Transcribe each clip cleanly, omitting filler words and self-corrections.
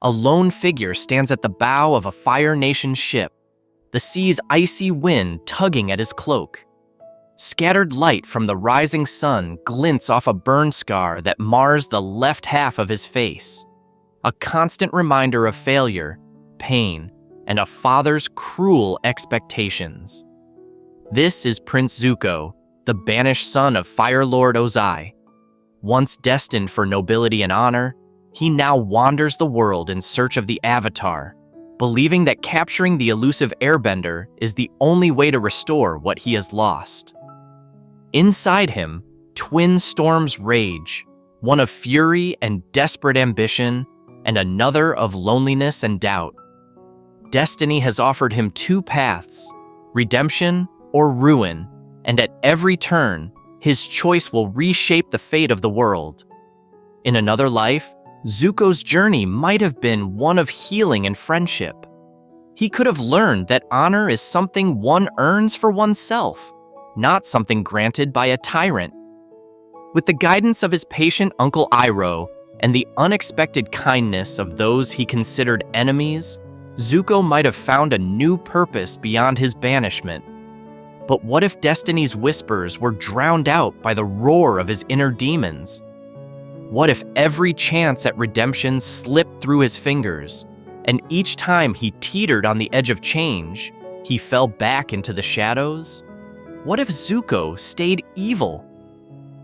A lone figure stands at the bow of a Fire Nation ship, the sea's icy wind tugging at his cloak. Scattered light from the rising sun glints off a burn scar that mars the left half of his face, a constant reminder of failure, pain, and a father's cruel expectations. This is Prince Zuko, the banished son of Fire Lord Ozai. Once destined for nobility and honor, he now wanders the world in search of the Avatar, believing that capturing the elusive airbender is the only way to restore what he has lost. Inside him, twin storms rage, one of fury and desperate ambition, and another of loneliness and doubt. Destiny has offered him two paths, redemption or ruin, and at every turn, his choice will reshape the fate of the world. In another life, Zuko's journey might have been one of healing and friendship. He could have learned that honor is something one earns for oneself, not something granted by a tyrant. With the guidance of his patient Uncle Iroh and the unexpected kindness of those he considered enemies, Zuko might have found a new purpose beyond his banishment. But what if Destiny's whispers were drowned out by the roar of his inner demons? What if every chance at redemption slipped through his fingers, and each time he teetered on the edge of change, he fell back into the shadows? What if Zuko stayed evil?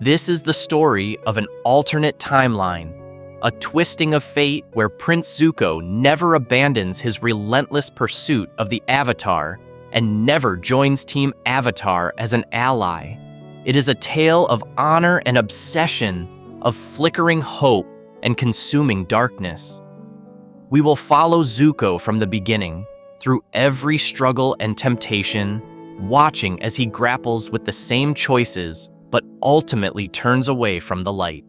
This is the story of an alternate timeline, a twisting of fate where Prince Zuko never abandons his relentless pursuit of the Avatar and never joins Team Avatar as an ally. It is a tale of honor and obsession, of flickering hope and consuming darkness. We will follow Zuko from the beginning, through every struggle and temptation, watching as he grapples with the same choices but ultimately turns away from the light.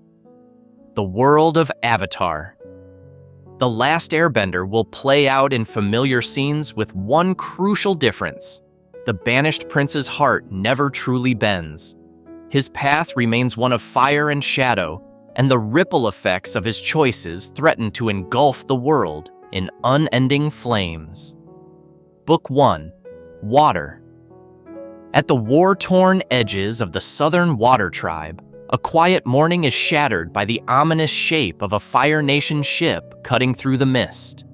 The world of Avatar. The Last Airbender will play out in familiar scenes with one crucial difference. The banished prince's heart never truly bends. His path remains one of fire and shadow, and the ripple effects of his choices threaten to engulf the world in unending flames. Book 1. Water. At the war-torn edges of the Southern Water Tribe, a quiet morning is shattered by the ominous shape of a Fire Nation ship cutting through the mist.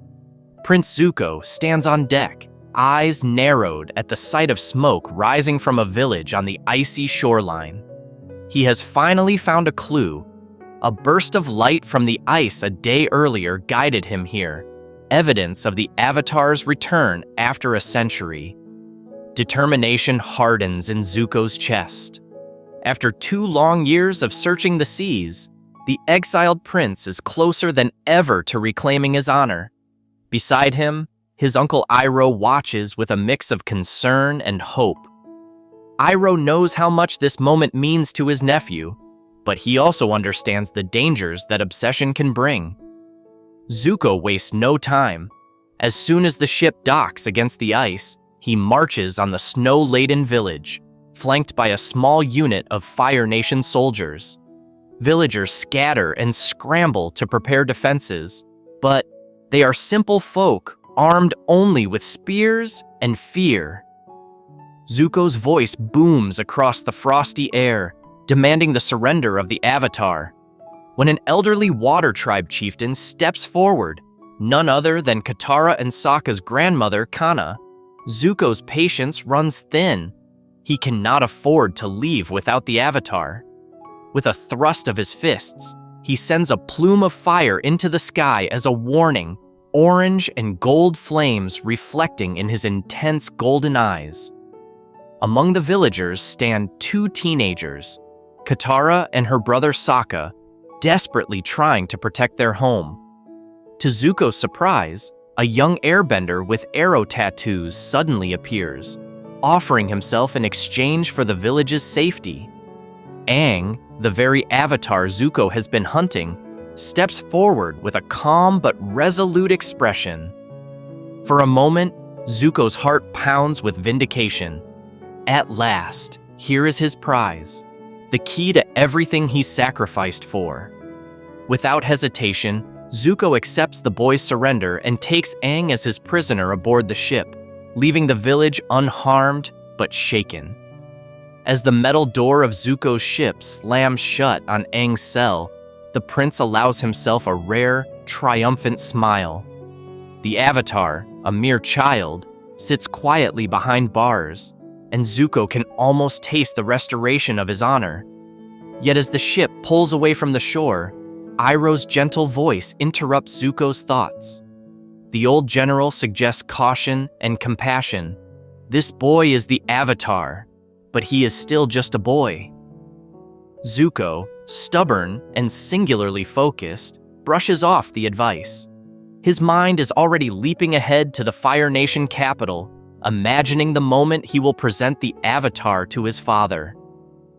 Prince Zuko stands on deck, eyes narrowed at the sight of smoke rising from a village on the icy shoreline. He has finally found a clue. A burst of light from the ice a day earlier guided him here, evidence of the Avatar's return after a century. Determination hardens in Zuko's chest. After 2 long years of searching the seas, the exiled prince is closer than ever to reclaiming his honor. Beside him, his Uncle Iroh watches with a mix of concern and hope. Iroh knows how much this moment means to his nephew, but he also understands the dangers that obsession can bring. Zuko wastes no time. As soon as the ship docks against the ice, he marches on the snow-laden village, flanked by a small unit of Fire Nation soldiers. Villagers scatter and scramble to prepare defenses, but they are simple folk armed only with spears and fear. Zuko's voice booms across the frosty air, demanding the surrender of the Avatar. When an elderly Water Tribe chieftain steps forward, none other than Katara and Sokka's grandmother, Kanna, Zuko's patience runs thin. He cannot afford to leave without the Avatar. With a thrust of his fists, he sends a plume of fire into the sky as a warning, orange and gold flames reflecting in his intense golden eyes. Among the villagers stand 2 teenagers, Katara and her brother Sokka, desperately trying to protect their home. To Zuko's surprise, a young airbender with arrow tattoos suddenly appears, offering himself in exchange for the village's safety. Aang, the very Avatar Zuko has been hunting, steps forward with a calm but resolute expression. For a moment, Zuko's heart pounds with vindication. At last, here is his prize, the key to everything he sacrificed for. Without hesitation, Zuko accepts the boy's surrender and takes Aang as his prisoner aboard the ship, leaving the village unharmed but shaken. As the metal door of Zuko's ship slams shut on Aang's cell, the prince allows himself a rare, triumphant smile. The Avatar, a mere child, sits quietly behind bars, and Zuko can almost taste the restoration of his honor. Yet as the ship pulls away from the shore, Iroh's gentle voice interrupts Zuko's thoughts. The old general suggests caution and compassion. This boy is the Avatar, but he is still just a boy. Zuko, stubborn and singularly focused, brushes off the advice. His mind is already leaping ahead to the Fire Nation capital, imagining the moment he will present the Avatar to his father.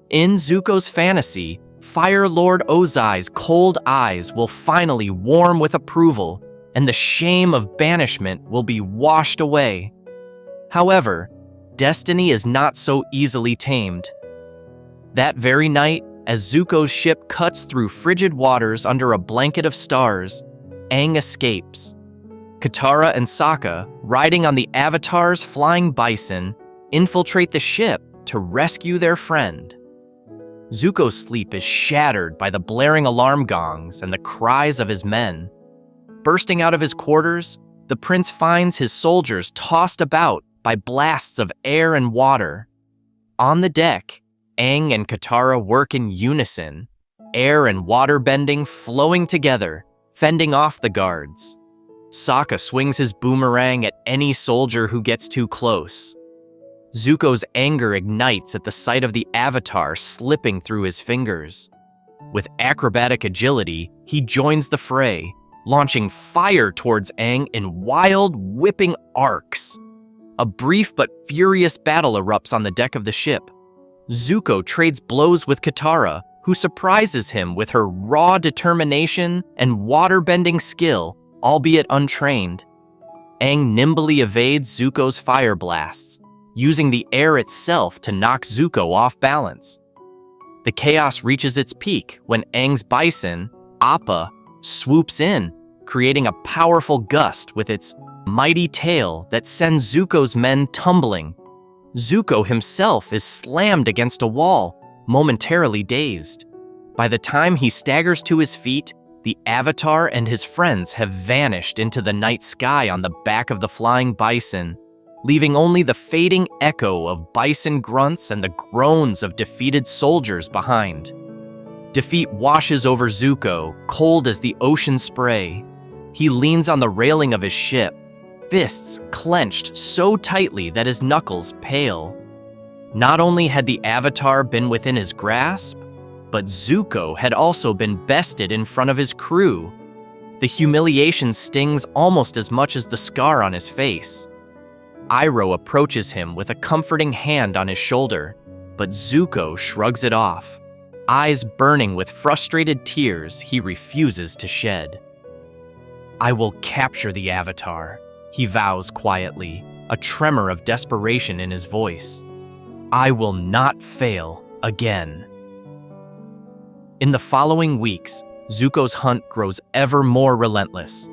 In Zuko's fantasy, Fire Lord Ozai's cold eyes will finally warm with approval, and the shame of banishment will be washed away. However, destiny is not so easily tamed. That very night, as Zuko's ship cuts through frigid waters under a blanket of stars, Aang escapes. Katara and Sokka, riding on the Avatar's flying bison, infiltrate the ship to rescue their friend. Zuko's sleep is shattered by the blaring alarm gongs and the cries of his men. Bursting out of his quarters, the prince finds his soldiers tossed about by blasts of air and water. On the deck, Aang and Katara work in unison, air and water bending flowing together, fending off the guards. Sokka swings his boomerang at any soldier who gets too close. Zuko's anger ignites at the sight of the Avatar slipping through his fingers. With acrobatic agility, he joins the fray, launching fire towards Aang in wild, whipping arcs. A brief but furious battle erupts on the deck of the ship. Zuko trades blows with Katara, who surprises him with her raw determination and water-bending skill, albeit untrained. Aang nimbly evades Zuko's fire blasts, using the air itself to knock Zuko off balance. The chaos reaches its peak when Aang's bison, Appa, swoops in, creating a powerful gust with its mighty tail that sends Zuko's men tumbling. Zuko himself is slammed against a wall, momentarily dazed. By the time he staggers to his feet, the Avatar and his friends have vanished into the night sky on the back of the flying bison, leaving only the fading echo of bison grunts and the groans of defeated soldiers behind. Defeat washes over Zuko, cold as the ocean spray. He leans on the railing of his ship, fists clenched so tightly that his knuckles pale. Not only had the Avatar been within his grasp, but Zuko had also been bested in front of his crew. The humiliation stings almost as much as the scar on his face. Iroh approaches him with a comforting hand on his shoulder, but Zuko shrugs it off. Eyes burning with frustrated tears he refuses to shed. "I will capture the Avatar," he vows quietly, a tremor of desperation in his voice. "I will not fail again." In the following weeks, Zuko's hunt grows ever more relentless.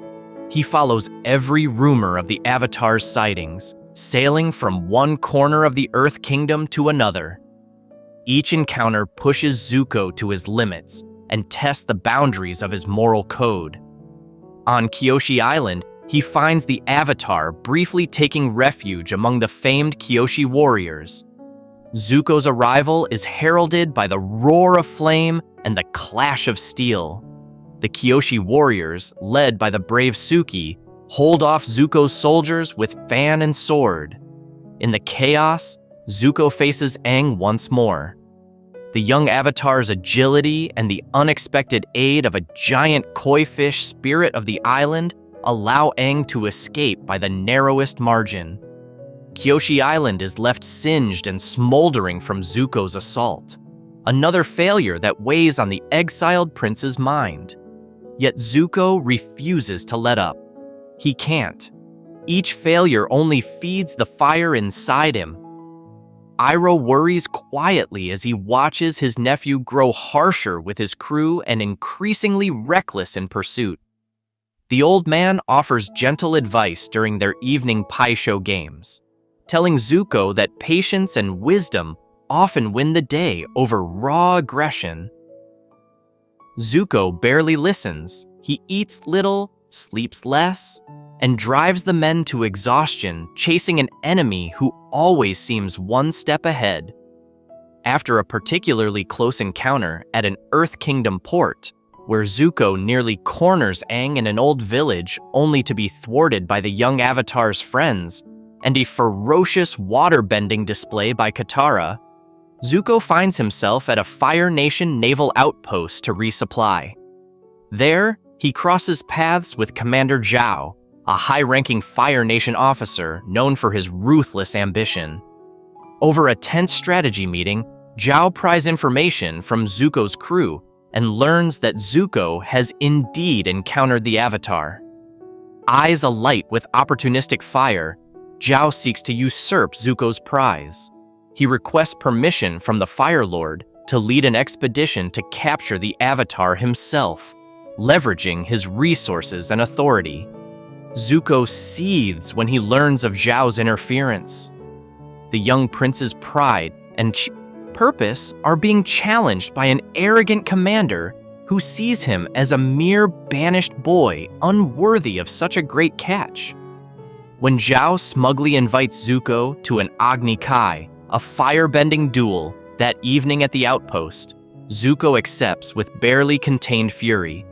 He follows every rumor of the Avatar's sightings, sailing from one corner of the Earth Kingdom to another. Each encounter pushes Zuko to his limits and tests the boundaries of his moral code. On Kyoshi Island, he finds the Avatar briefly taking refuge among the famed Kyoshi warriors. Zuko's arrival is heralded by the roar of flame and the clash of steel. The Kyoshi warriors, led by the brave Suki, hold off Zuko's soldiers with fan and sword. In the chaos, Zuko faces Aang once more. The young Avatar's agility and the unexpected aid of a giant koi fish spirit of the island allow Aang to escape by the narrowest margin. Kyoshi Island is left singed and smoldering from Zuko's assault, another failure that weighs on the exiled prince's mind. Yet Zuko refuses to let up. He can't. Each failure only feeds the fire inside him. Iroh worries quietly as he watches his nephew grow harsher with his crew and increasingly reckless in pursuit. The old man offers gentle advice during their evening pie show games, telling Zuko that patience and wisdom often win the day over raw aggression. Zuko barely listens. He eats little, sleeps less, and drives the men to exhaustion, chasing an enemy who always seems one step ahead. After a particularly close encounter at an Earth Kingdom port, where Zuko nearly corners Aang in an old village only to be thwarted by the young Avatar's friends, and a ferocious water-bending display by Katara, Zuko finds himself at a Fire Nation naval outpost to resupply. There, he crosses paths with Commander Zhao, a high-ranking Fire Nation officer known for his ruthless ambition. Over a tense strategy meeting, Zhao pries information from Zuko's crew and learns that Zuko has indeed encountered the Avatar. Eyes alight with opportunistic fire, Zhao seeks to usurp Zuko's prize. He requests permission from the Fire Lord to lead an expedition to capture the Avatar himself, leveraging his resources and authority. Zuko seethes when he learns of Zhao's interference. The young prince's pride and purpose are being challenged by an arrogant commander who sees him as a mere banished boy unworthy of such a great catch. When Zhao smugly invites Zuko to an Agni Kai, a fire-bending duel, that evening at the outpost, Zuko accepts with barely contained fury.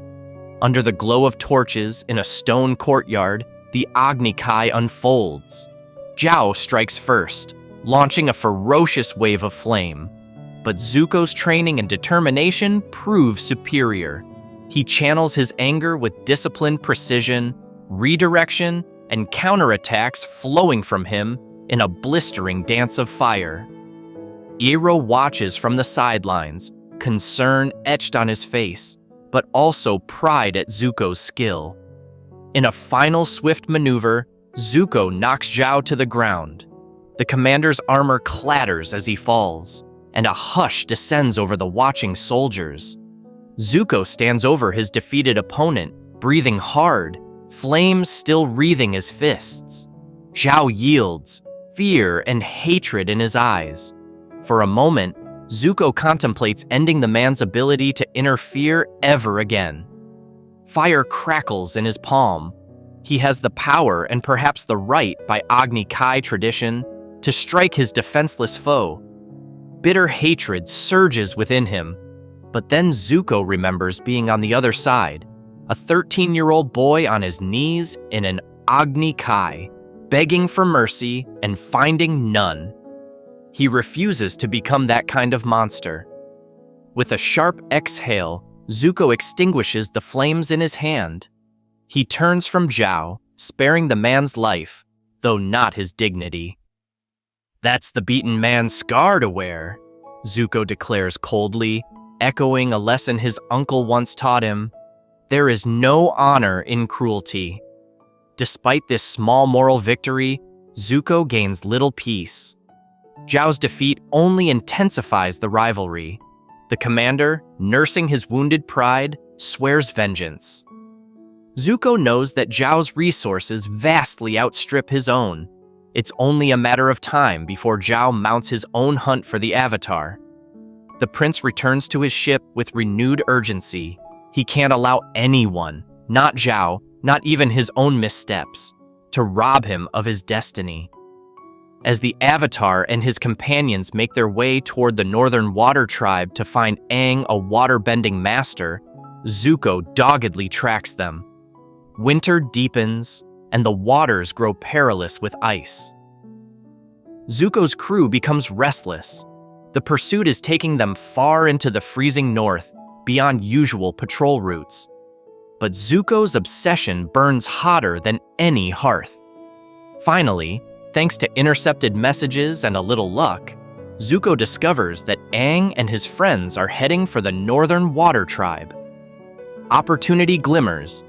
Under the glow of torches in a stone courtyard, the Agni Kai unfolds. Zhao strikes first, launching a ferocious wave of flame. But Zuko's training and determination prove superior. He channels his anger with disciplined precision, redirection, and counterattacks flowing from him in a blistering dance of fire. Iroh watches from the sidelines, concern etched on his face, but also pride at Zuko's skill. In a final swift maneuver, Zuko knocks Zhao to the ground. The commander's armor clatters as he falls, and a hush descends over the watching soldiers. Zuko stands over his defeated opponent, breathing hard, flames still wreathing his fists. Zhao yields, fear and hatred in his eyes. For a moment, Zuko contemplates ending the man's ability to interfere ever again. Fire crackles in his palm. He has the power and perhaps the right by Agni Kai tradition to strike his defenseless foe. Bitter hatred surges within him, but then Zuko remembers being on the other side, a 13-year-old boy on his knees in an Agni Kai, begging for mercy and finding none. He refuses to become that kind of monster. With a sharp exhale, Zuko extinguishes the flames in his hand. He turns from Zhao, sparing the man's life, though not his dignity. "That's the beaten man's scar to wear," Zuko declares coldly, echoing a lesson his uncle once taught him. There is no honor in cruelty. Despite this small moral victory, Zuko gains little peace. Zhao's defeat only intensifies the rivalry. The commander, nursing his wounded pride, swears vengeance. Zuko knows that Zhao's resources vastly outstrip his own. It's only a matter of time before Zhao mounts his own hunt for the Avatar. The prince returns to his ship with renewed urgency. He can't allow anyone, not Zhao, not even his own missteps, to rob him of his destiny. As the Avatar and his companions make their way toward the Northern Water Tribe to find Aang, a water-bending master, Zuko doggedly tracks them. Winter deepens, and the waters grow perilous with ice. Zuko's crew becomes restless. The pursuit is taking them far into the freezing north, beyond usual patrol routes. But Zuko's obsession burns hotter than any hearth. Finally, thanks to intercepted messages and a little luck, Zuko discovers that Aang and his friends are heading for the Northern Water Tribe. Opportunity glimmers.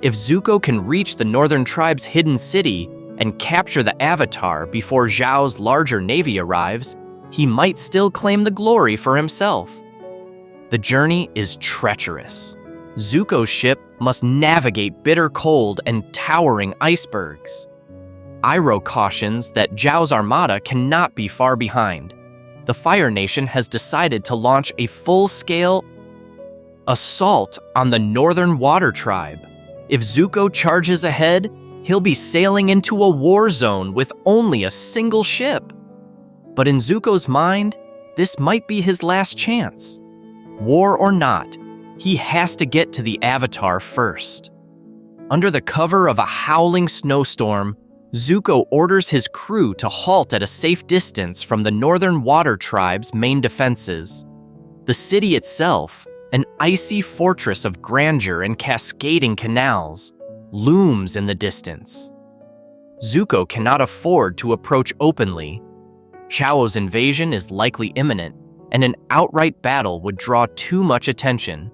If Zuko can reach the Northern Tribe's hidden city and capture the Avatar before Zhao's larger navy arrives, he might still claim the glory for himself. The journey is treacherous. Zuko's ship must navigate bitter cold and towering icebergs. Iroh cautions that Zhao's armada cannot be far behind. The Fire Nation has decided to launch a full-scale assault on the Northern Water Tribe. If Zuko charges ahead, he'll be sailing into a war zone with only a single ship. But in Zuko's mind, this might be his last chance. War or not, he has to get to the Avatar first. Under the cover of a howling snowstorm, Zuko orders his crew to halt at a safe distance from the Northern Water Tribe's main defenses. The city itself, an icy fortress of grandeur and cascading canals, looms in the distance. Zuko cannot afford to approach openly. Zhao's invasion is likely imminent, and an outright battle would draw too much attention.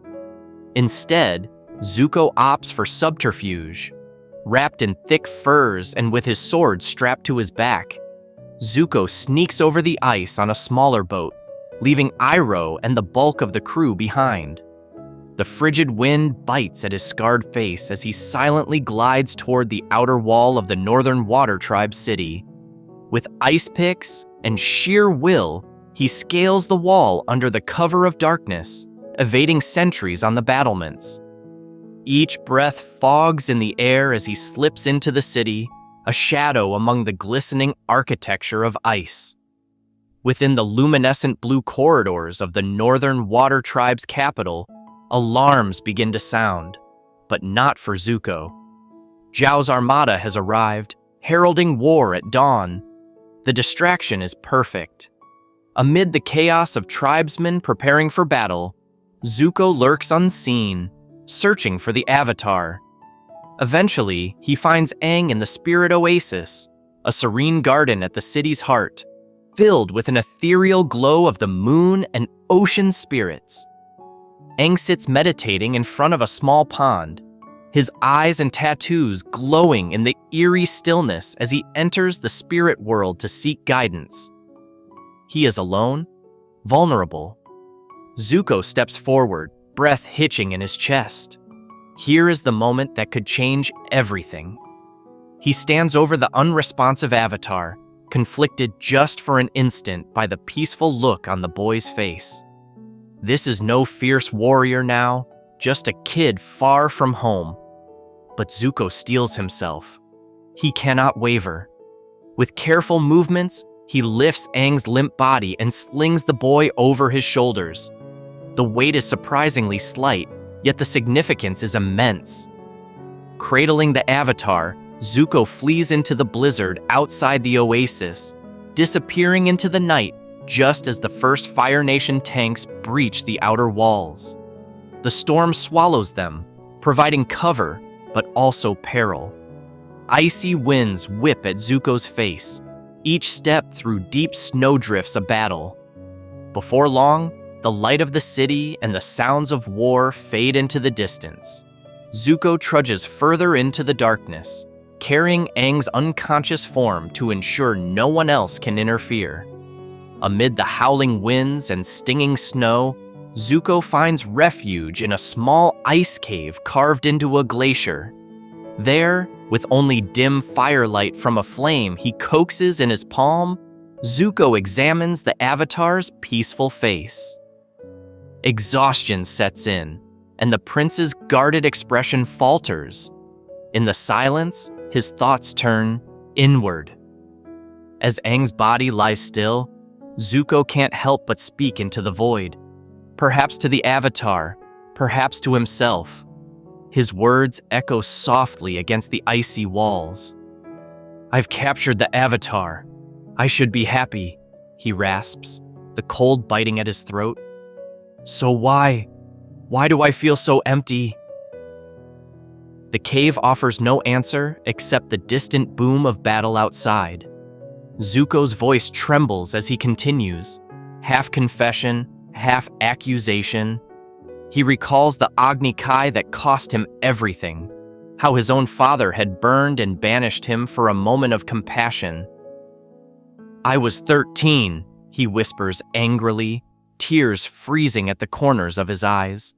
Instead, Zuko opts for subterfuge. Wrapped in thick furs and with his sword strapped to his back, Zuko sneaks over the ice on a smaller boat, leaving Iroh and the bulk of the crew behind. The frigid wind bites at his scarred face as he silently glides toward the outer wall of the Northern Water Tribe city. With ice picks and sheer will, he scales the wall under the cover of darkness, evading sentries on the battlements. Each breath fogs in the air as he slips into the city, a shadow among the glistening architecture of ice. Within the luminescent blue corridors of the Northern Water Tribe's capital, alarms begin to sound, but not for Zuko. Zhao's armada has arrived, heralding war at dawn. The distraction is perfect. Amid the chaos of tribesmen preparing for battle, Zuko lurks unseen, searching for the Avatar. Eventually, he finds Aang in the Spirit Oasis, a serene garden at the city's heart, filled with an ethereal glow of the moon and ocean spirits. Aang sits meditating in front of a small pond, his eyes and tattoos glowing in the eerie stillness as he enters the spirit world to seek guidance. He is alone, vulnerable. Zuko steps forward, breath hitching in his chest. Here is the moment that could change everything. He stands over the unresponsive Avatar, conflicted just for an instant by the peaceful look on the boy's face. This is no fierce warrior now, just a kid far from home. But Zuko steels himself. He cannot waver. With careful movements, he lifts Aang's limp body and slings the boy over his shoulders. The weight is surprisingly slight, yet the significance is immense. Cradling the Avatar, Zuko flees into the blizzard outside the oasis, disappearing into the night just as the first Fire Nation tanks breach the outer walls. The storm swallows them, providing cover, but also peril. Icy winds whip at Zuko's face, each step through deep snowdrifts a battle. Before long, the light of the city and the sounds of war fade into the distance. Zuko trudges further into the darkness, carrying Aang's unconscious form to ensure no one else can interfere. Amid the howling winds and stinging snow, Zuko finds refuge in a small ice cave carved into a glacier. There, with only dim firelight from a flame he coaxes in his palm, Zuko examines the Avatar's peaceful face. Exhaustion sets in, and the prince's guarded expression falters. In the silence, his thoughts turn inward. As Aang's body lies still, Zuko can't help but speak into the void. Perhaps to the Avatar, perhaps to himself. His words echo softly against the icy walls. "I've captured the Avatar. I should be happy," he rasps, the cold biting at his throat. "So why do I feel so empty?" The cave offers no answer except the distant boom of battle outside. Zuko's voice trembles as he continues, half confession, half accusation. He recalls the Agni Kai that cost him everything, how his own father had burned and banished him for a moment of compassion. "I was 13, he whispers angrily, tears freezing at the corners of his eyes.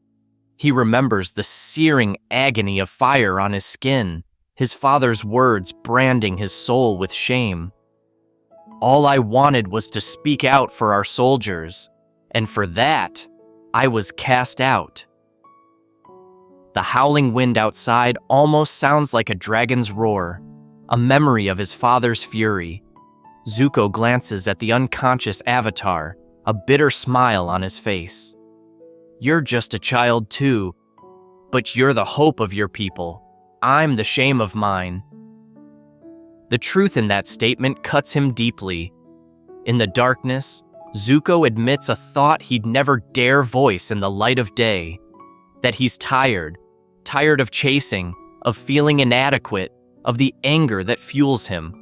He remembers the searing agony of fire on his skin, his father's words branding his soul with shame. All I wanted was to speak out for our soldiers, and for that, I was cast out. The howling wind outside almost sounds like a dragon's roar, a memory of his father's fury. Zuko glances at the unconscious Avatar, a bitter smile on his face. You're just a child too, but you're the hope of your people. I'm the shame of mine. The truth in that statement cuts him deeply. In the darkness, Zuko admits a thought he'd never dare voice in the light of day, that he's tired of chasing, of feeling inadequate, of the anger that fuels him.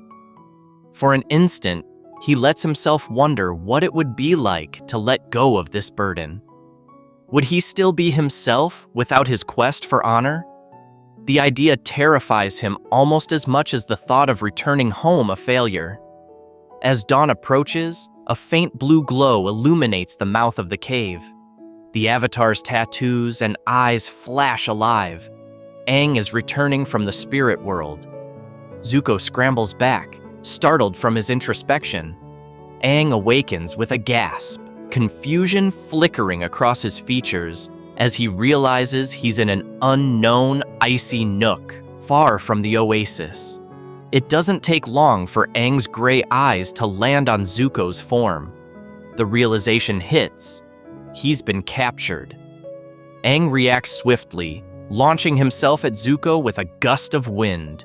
For an instant, he lets himself wonder what it would be like to let go of this burden. Would he still be himself without his quest for honor? The idea terrifies him almost as much as the thought of returning home a failure. As dawn approaches, a faint blue glow illuminates the mouth of the cave. The Avatar's tattoos and eyes flash alive. Aang is returning from the spirit world. Zuko scrambles back, startled from his introspection. Aang awakens with a gasp, confusion flickering across his features as he realizes he's in an unknown, icy nook, far from the oasis. It doesn't take long for Aang's gray eyes to land on Zuko's form. The realization hits. He's been captured. Aang reacts swiftly, launching himself at Zuko with a gust of wind.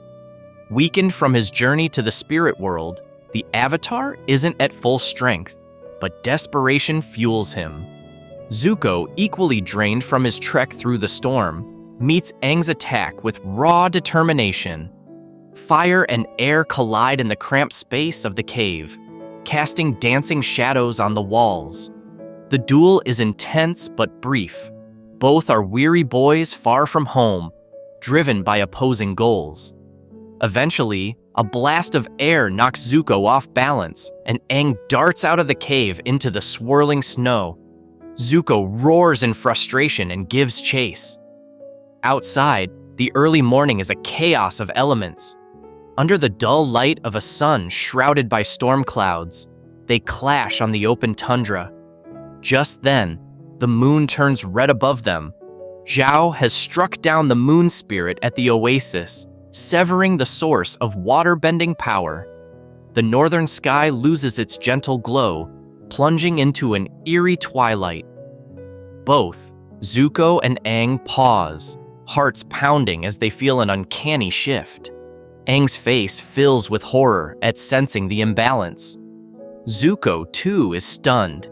Weakened from his journey to the spirit world, the Avatar isn't at full strength, but desperation fuels him. Zuko, equally drained from his trek through the storm, meets Aang's attack with raw determination. Fire and air collide in the cramped space of the cave, casting dancing shadows on the walls. The duel is intense but brief. Both are weary boys far from home, driven by opposing goals. Eventually, a blast of air knocks Zuko off balance, and Aang darts out of the cave into the swirling snow. Zuko roars in frustration and gives chase. Outside, the early morning is a chaos of elements. Under the dull light of a sun shrouded by storm clouds, they clash on the open tundra. Just then, the moon turns red above them. Zhao has struck down the moon spirit at the oasis, severing the source of water-bending power. The northern sky loses its gentle glow, plunging into an eerie twilight. Both, Zuko and Aang, pause, hearts pounding as they feel an uncanny shift. Aang's face fills with horror at sensing the imbalance. Zuko, too, is stunned.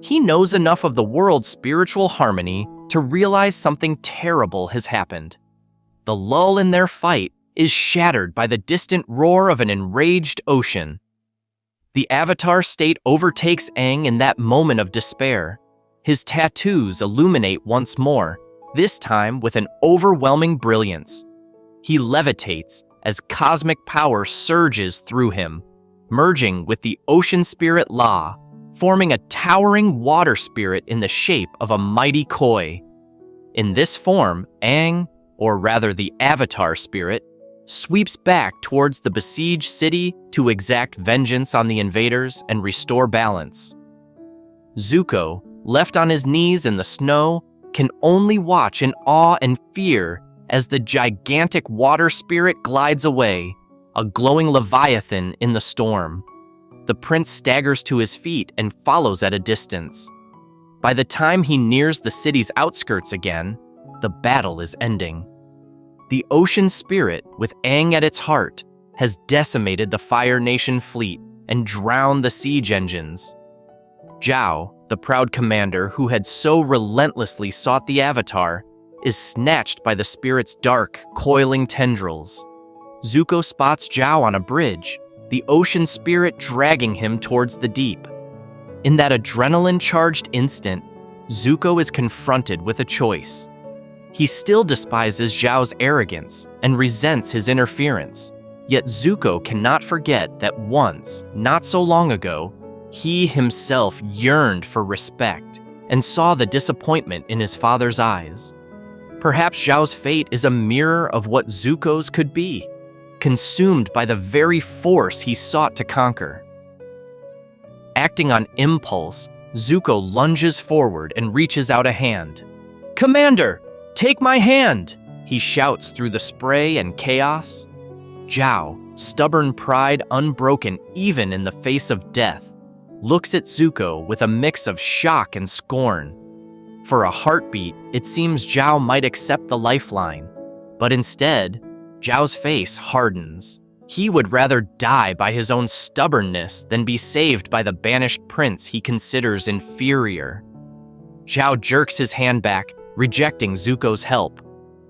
He knows enough of the world's spiritual harmony to realize something terrible has happened. The lull in their fight is shattered by the distant roar of an enraged ocean. The Avatar state overtakes Aang in that moment of despair. His tattoos illuminate once more, this time with an overwhelming brilliance. He levitates as cosmic power surges through him, merging with the ocean spirit La, forming a towering water spirit in the shape of a mighty koi. In this form, Aang, or rather the Avatar spirit, sweeps back towards the besieged city to exact vengeance on the invaders and restore balance. Zuko, left on his knees in the snow, can only watch in awe and fear as the gigantic water spirit glides away, a glowing leviathan in the storm. The prince staggers to his feet and follows at a distance. By the time he nears the city's outskirts again, the battle is ending. The ocean spirit, with Aang at its heart, has decimated the Fire Nation fleet and drowned the siege engines. Zhao, the proud commander who had so relentlessly sought the Avatar, is snatched by the spirit's dark, coiling tendrils. Zuko spots Zhao on a bridge, the ocean spirit dragging him towards the deep. In that adrenaline-charged instant, Zuko is confronted with a choice. He still despises Zhao's arrogance and resents his interference, yet Zuko cannot forget that once, not so long ago, he himself yearned for respect and saw the disappointment in his father's eyes. Perhaps Zhao's fate is a mirror of what Zuko's could be, consumed by the very force he sought to conquer. Acting on impulse, Zuko lunges forward and reaches out a hand. "Commander, take my hand!" he shouts through the spray and chaos. Zhao, stubborn pride unbroken even in the face of death, looks at Zuko with a mix of shock and scorn. For a heartbeat, it seems Zhao might accept the lifeline, but instead, Zhao's face hardens. He would rather die by his own stubbornness than be saved by the banished prince he considers inferior. Zhao jerks his hand back, rejecting Zuko's help.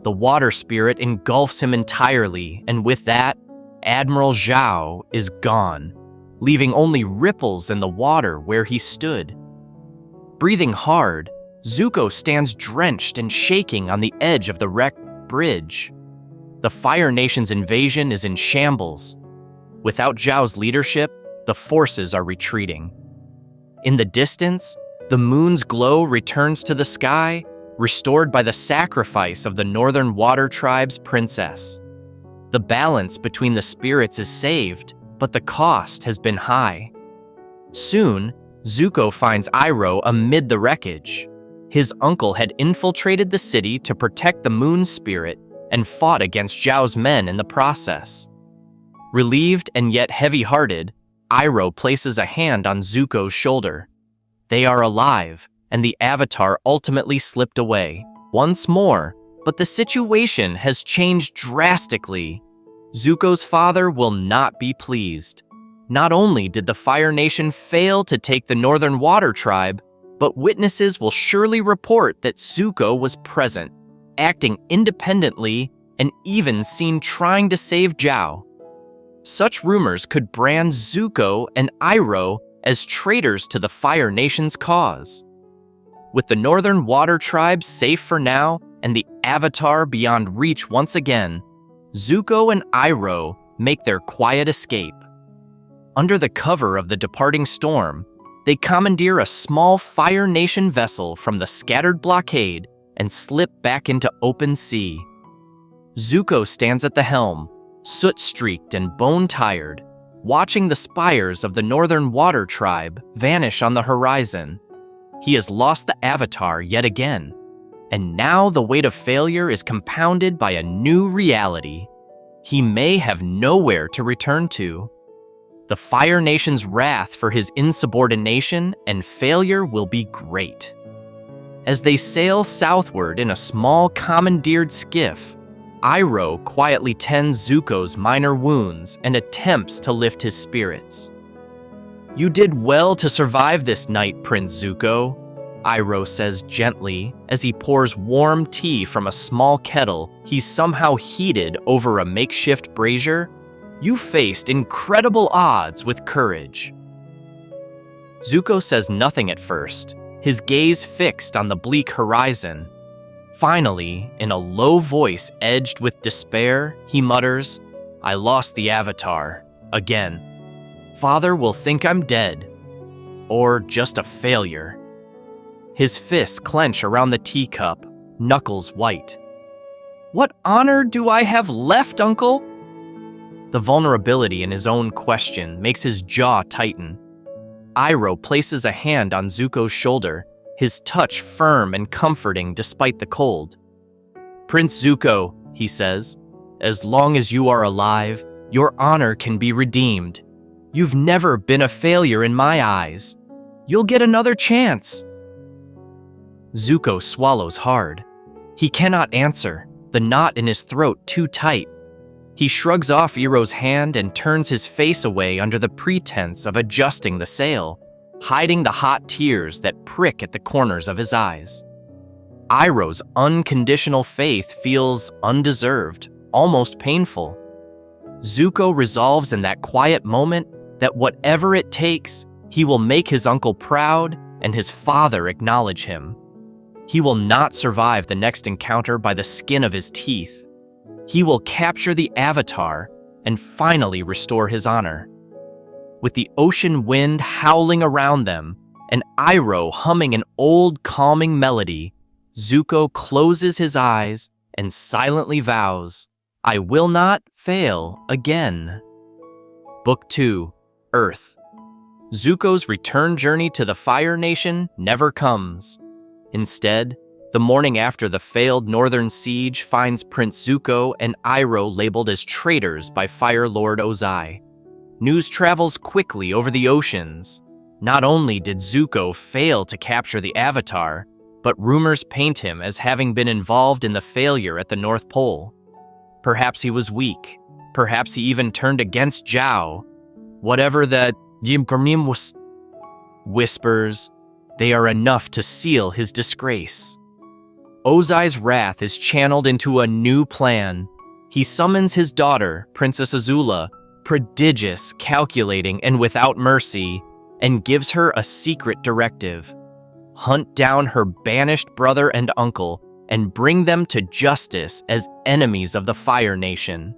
The water spirit engulfs him entirely, and with that, Admiral Zhao is gone, leaving only ripples in the water where he stood. Breathing hard, Zuko stands drenched and shaking on the edge of the wrecked bridge. The Fire Nation's invasion is in shambles. Without Zhao's leadership, the forces are retreating. In the distance, the moon's glow returns to the sky, restored by the sacrifice of the Northern Water Tribe's princess. The balance between the spirits is saved, but the cost has been high. Soon, Zuko finds Iroh amid the wreckage. His uncle had infiltrated the city to protect the moon spirit and fought against Zhao's men in the process. Relieved and yet heavy-hearted, Iroh places a hand on Zuko's shoulder. They are alive, and the Avatar ultimately slipped away. Once more, but the situation has changed drastically. Zuko's father will not be pleased. Not only did the Fire Nation fail to take the Northern Water Tribe, but witnesses will surely report that Zuko was present, acting independently, and even seen trying to save Zhao. Such rumors could brand Zuko and Iroh as traitors to the Fire Nation's cause. With the Northern Water Tribe safe for now and the Avatar beyond reach once again, Zuko and Iroh make their quiet escape. Under the cover of the departing storm, they commandeer a small Fire Nation vessel from the scattered blockade and slip back into open sea. Zuko stands at the helm, soot-streaked and bone-tired, watching the spires of the Northern Water Tribe vanish on the horizon. He has lost the Avatar yet again, and now the weight of failure is compounded by a new reality. He may have nowhere to return to. The Fire Nation's wrath for his insubordination and failure will be great. As they sail southward in a small commandeered skiff, Iroh quietly tends Zuko's minor wounds and attempts to lift his spirits. "You did well to survive this night, Prince Zuko," Iroh says gently as he pours warm tea from a small kettle he's somehow heated over a makeshift brazier. "You faced incredible odds with courage." Zuko says nothing at first, his gaze fixed on the bleak horizon. Finally, in a low voice edged with despair, he mutters, "I lost the Avatar. Again. Father will think I'm dead. Or just a failure." His fists clench around the teacup, knuckles white. "What honor do I have left, Uncle?" The vulnerability in his own question makes his jaw tighten. Iroh places a hand on Zuko's shoulder, his touch firm and comforting despite the cold. "Prince Zuko," he says, "as long as you are alive, your honor can be redeemed. You've never been a failure in my eyes. You'll get another chance." Zuko swallows hard. He cannot answer, the knot in his throat too tight. He shrugs off Iroh's hand and turns his face away under the pretense of adjusting the sail, hiding the hot tears that prick at the corners of his eyes. Iroh's unconditional faith feels undeserved, almost painful. Zuko resolves in that quiet moment that whatever it takes, he will make his uncle proud and his father acknowledge him. He will not survive the next encounter by the skin of his teeth. He will capture the Avatar and finally restore his honor. With the ocean wind howling around them and Iroh humming an old calming melody, Zuko closes his eyes and silently vows, "I will not fail again." Book 2, Earth. Zuko's return journey to the Fire Nation never comes. Instead, the morning after the failed northern siege finds Prince Zuko and Iroh labeled as traitors by Fire Lord Ozai. News travels quickly over the oceans. Not only did Zuko fail to capture the Avatar, but rumors paint him as having been involved in the failure at the North Pole. Perhaps he was weak. Perhaps he even turned against Zhao. Whatever the Yimkarmim whispers, they are enough to seal his disgrace. Ozai's wrath is channeled into a new plan. He summons his daughter, Princess Azula, prodigious, calculating, and without mercy, and gives her a secret directive. Hunt down her banished brother and uncle and bring them to justice as enemies of the Fire Nation.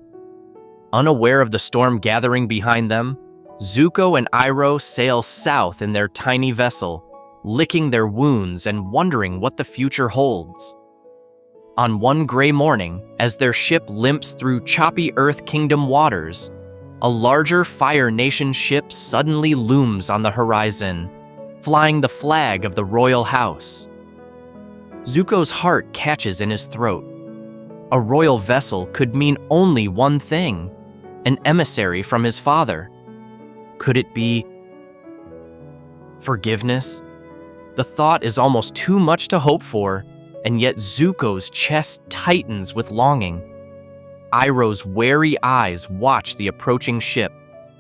Unaware of the storm gathering behind them, Zuko and Iroh sail south in their tiny vessel, licking their wounds and wondering what the future holds. On one gray morning, as their ship limps through choppy Earth Kingdom waters, a larger Fire Nation ship suddenly looms on the horizon, flying the flag of the royal house. Zuko's heart catches in his throat. A royal vessel could mean only one thing: an emissary from his father. Could it be forgiveness? The thought is almost too much to hope for, and yet Zuko's chest tightens with longing. Iroh's wary eyes watch the approaching ship.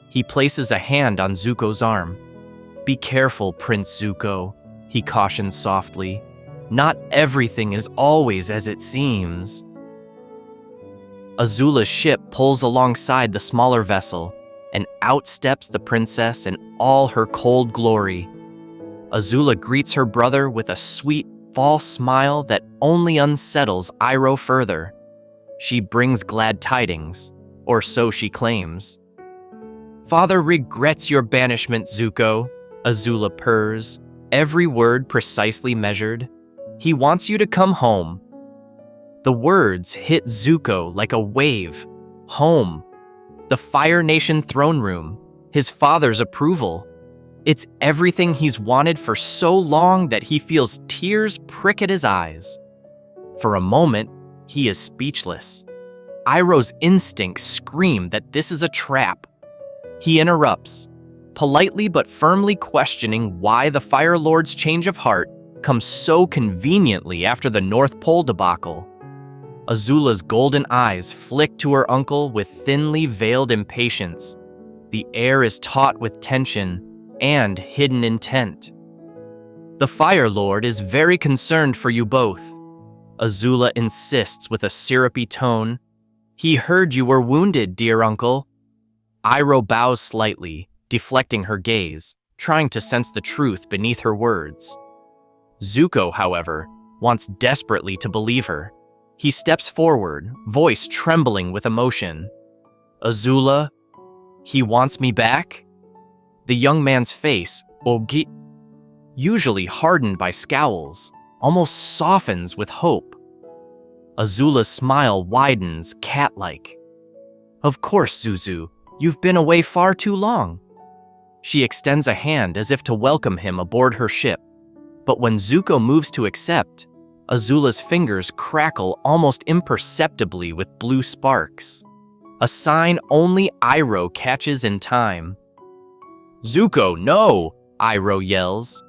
He places a hand on Zuko's arm. "Be careful, Prince Zuko," he cautions softly. "Not everything is always as it seems." Azula's ship pulls alongside the smaller vessel, and out steps the princess in all her cold glory. Azula greets her brother with a sweet, false smile that only unsettles Iroh further. She brings glad tidings, or so she claims. "Father regrets your banishment, Zuko," Azula purrs, every word precisely measured. "He wants you to come home." The words hit Zuko like a wave. Home. The Fire Nation throne room. His father's approval. It's everything he's wanted for so long that he feels tears prick at his eyes. For a moment, he is speechless. Iroh's instincts scream that this is a trap. He interrupts, politely but firmly questioning why the Fire Lord's change of heart comes so conveniently after the North Pole debacle. Azula's golden eyes flick to her uncle with thinly veiled impatience. The air is taut with tension and hidden intent. "The Fire Lord is very concerned for you both," Azula insists with a syrupy tone. "He heard you were wounded, dear uncle." Iroh bows slightly, deflecting her gaze, trying to sense the truth beneath her words. Zuko, however, wants desperately to believe her. He steps forward, voice trembling with emotion. "Azula, he wants me back?" The young man's face, usually hardened by scowls, almost softens with hope. Azula's smile widens, cat-like. "Of course, Zuzu, you've been away far too long." She extends a hand as if to welcome him aboard her ship. But when Zuko moves to accept, Azula's fingers crackle almost imperceptibly with blue sparks. A sign only Iroh catches in time. "Zuko, no!" Iroh yells.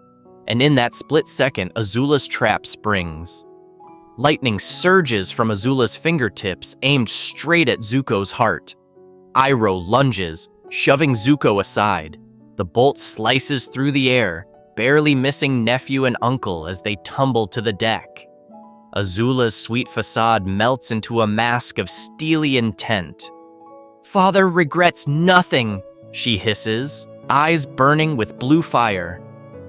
And in that split second, Azula's trap springs. Lightning surges from Azula's fingertips, aimed straight at Zuko's heart. Iroh lunges, shoving Zuko aside. The bolt slices through the air, barely missing nephew and uncle as they tumble to the deck. Azula's sweet facade melts into a mask of steely intent. "Father regrets nothing," she hisses, eyes burning with blue fire.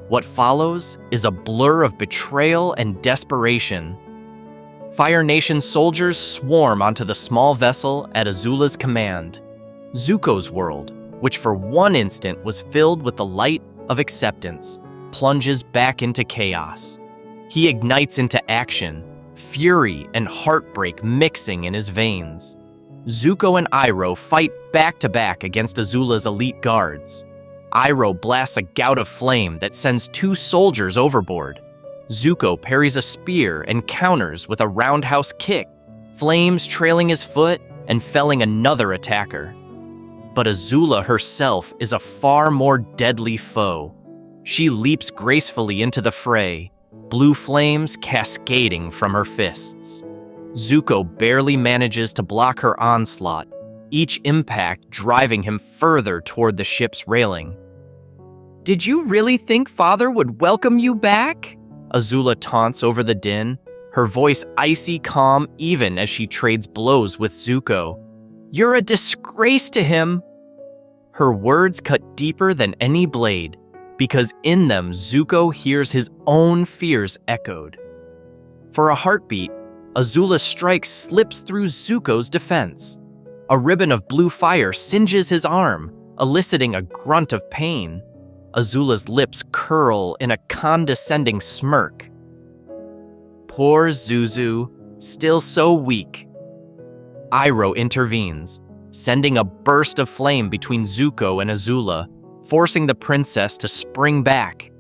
What follows is a blur of betrayal and desperation. Fire Nation soldiers swarm onto the small vessel at Azula's command. Zuko's world, which for one instant was filled with the light of acceptance, plunges back into chaos. He ignites into action, fury and heartbreak mixing in his veins. Zuko and Iroh fight back-to-back against Azula's elite guards. Iroh blasts a gout of flame that sends 2 soldiers overboard. Zuko parries a spear and counters with a roundhouse kick, flames trailing his foot and felling another attacker. But Azula herself is a far more deadly foe. She leaps gracefully into the fray, blue flames cascading from her fists. Zuko barely manages to block her onslaught, each impact driving him further toward the ship's railing. "Did you really think Father would welcome you back?" Azula taunts over the din, her voice icy calm even as she trades blows with Zuko. "You're a disgrace to him." Her words cut deeper than any blade, because in them Zuko hears his own fears echoed. For a heartbeat, Azula's strike slips through Zuko's defense. A ribbon of blue fire singes his arm, eliciting a grunt of pain. Azula's lips curl in a condescending smirk. Poor Zuzu, still so weak. Iroh intervenes, sending a burst of flame between Zuko and Azula, forcing the princess to spring back.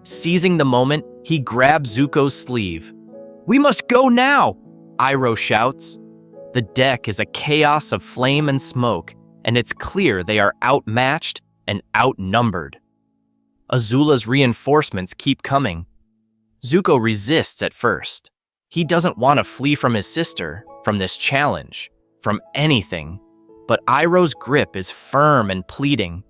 Seizing the moment, he grabs Zuko's sleeve. "We must go now!" Iroh shouts. The deck is a chaos of flame and smoke, and it's clear they are outmatched and outnumbered. Azula's reinforcements keep coming. Zuko resists at first. He doesn't want to flee from his sister, from this challenge, from anything. But Iroh's grip is firm and pleading.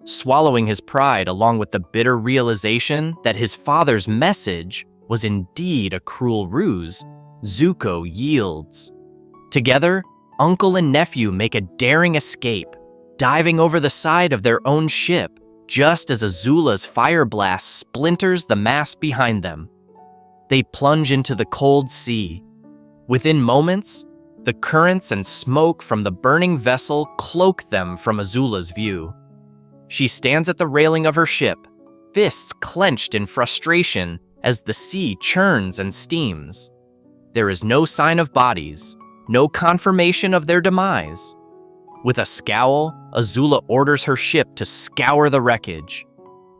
Swallowing his pride along with the bitter realization that his father's message was indeed a cruel ruse, Zuko yields. Together, uncle and nephew make a daring escape, diving over the side of their own ship, just as Azula's fire blast splinters the mast behind them. They plunge into the cold sea. Within moments, the currents and smoke from the burning vessel cloak them from Azula's view. She stands at the railing of her ship, fists clenched in frustration as the sea churns and steams. There is no sign of bodies, no confirmation of their demise. With a scowl, Azula orders her ship to scour the wreckage.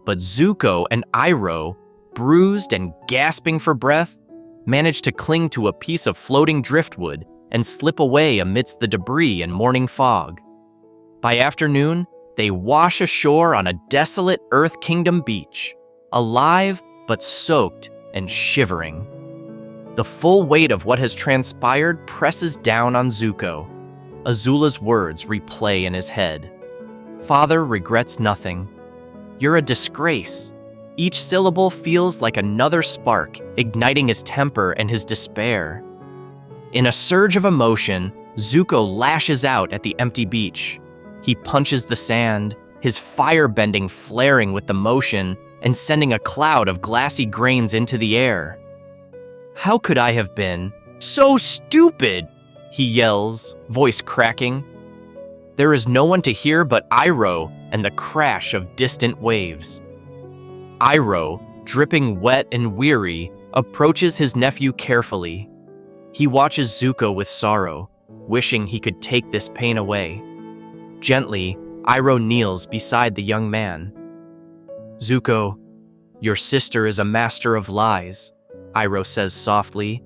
But Zuko and Iroh, bruised and gasping for breath, manage to cling to a piece of floating driftwood and slip away amidst the debris and morning fog. By afternoon, they wash ashore on a desolate Earth Kingdom beach, alive but soaked and shivering. The full weight of what has transpired presses down on Zuko. Azula's words replay in his head. "Father regrets nothing. You're a disgrace." Each syllable feels like another spark, igniting his temper and his despair. In a surge of emotion, Zuko lashes out at the empty beach. He punches the sand, his fire-bending flaring with the motion and sending a cloud of glassy grains into the air. "How could I have been so stupid?" he yells, voice cracking. There is no one to hear but Iroh and the crash of distant waves. Iroh, dripping wet and weary, approaches his nephew carefully. He watches Zuko with sorrow, wishing he could take this pain away. Gently, Iroh kneels beside the young man. "Zuko, your sister is a master of lies," Iroh says softly.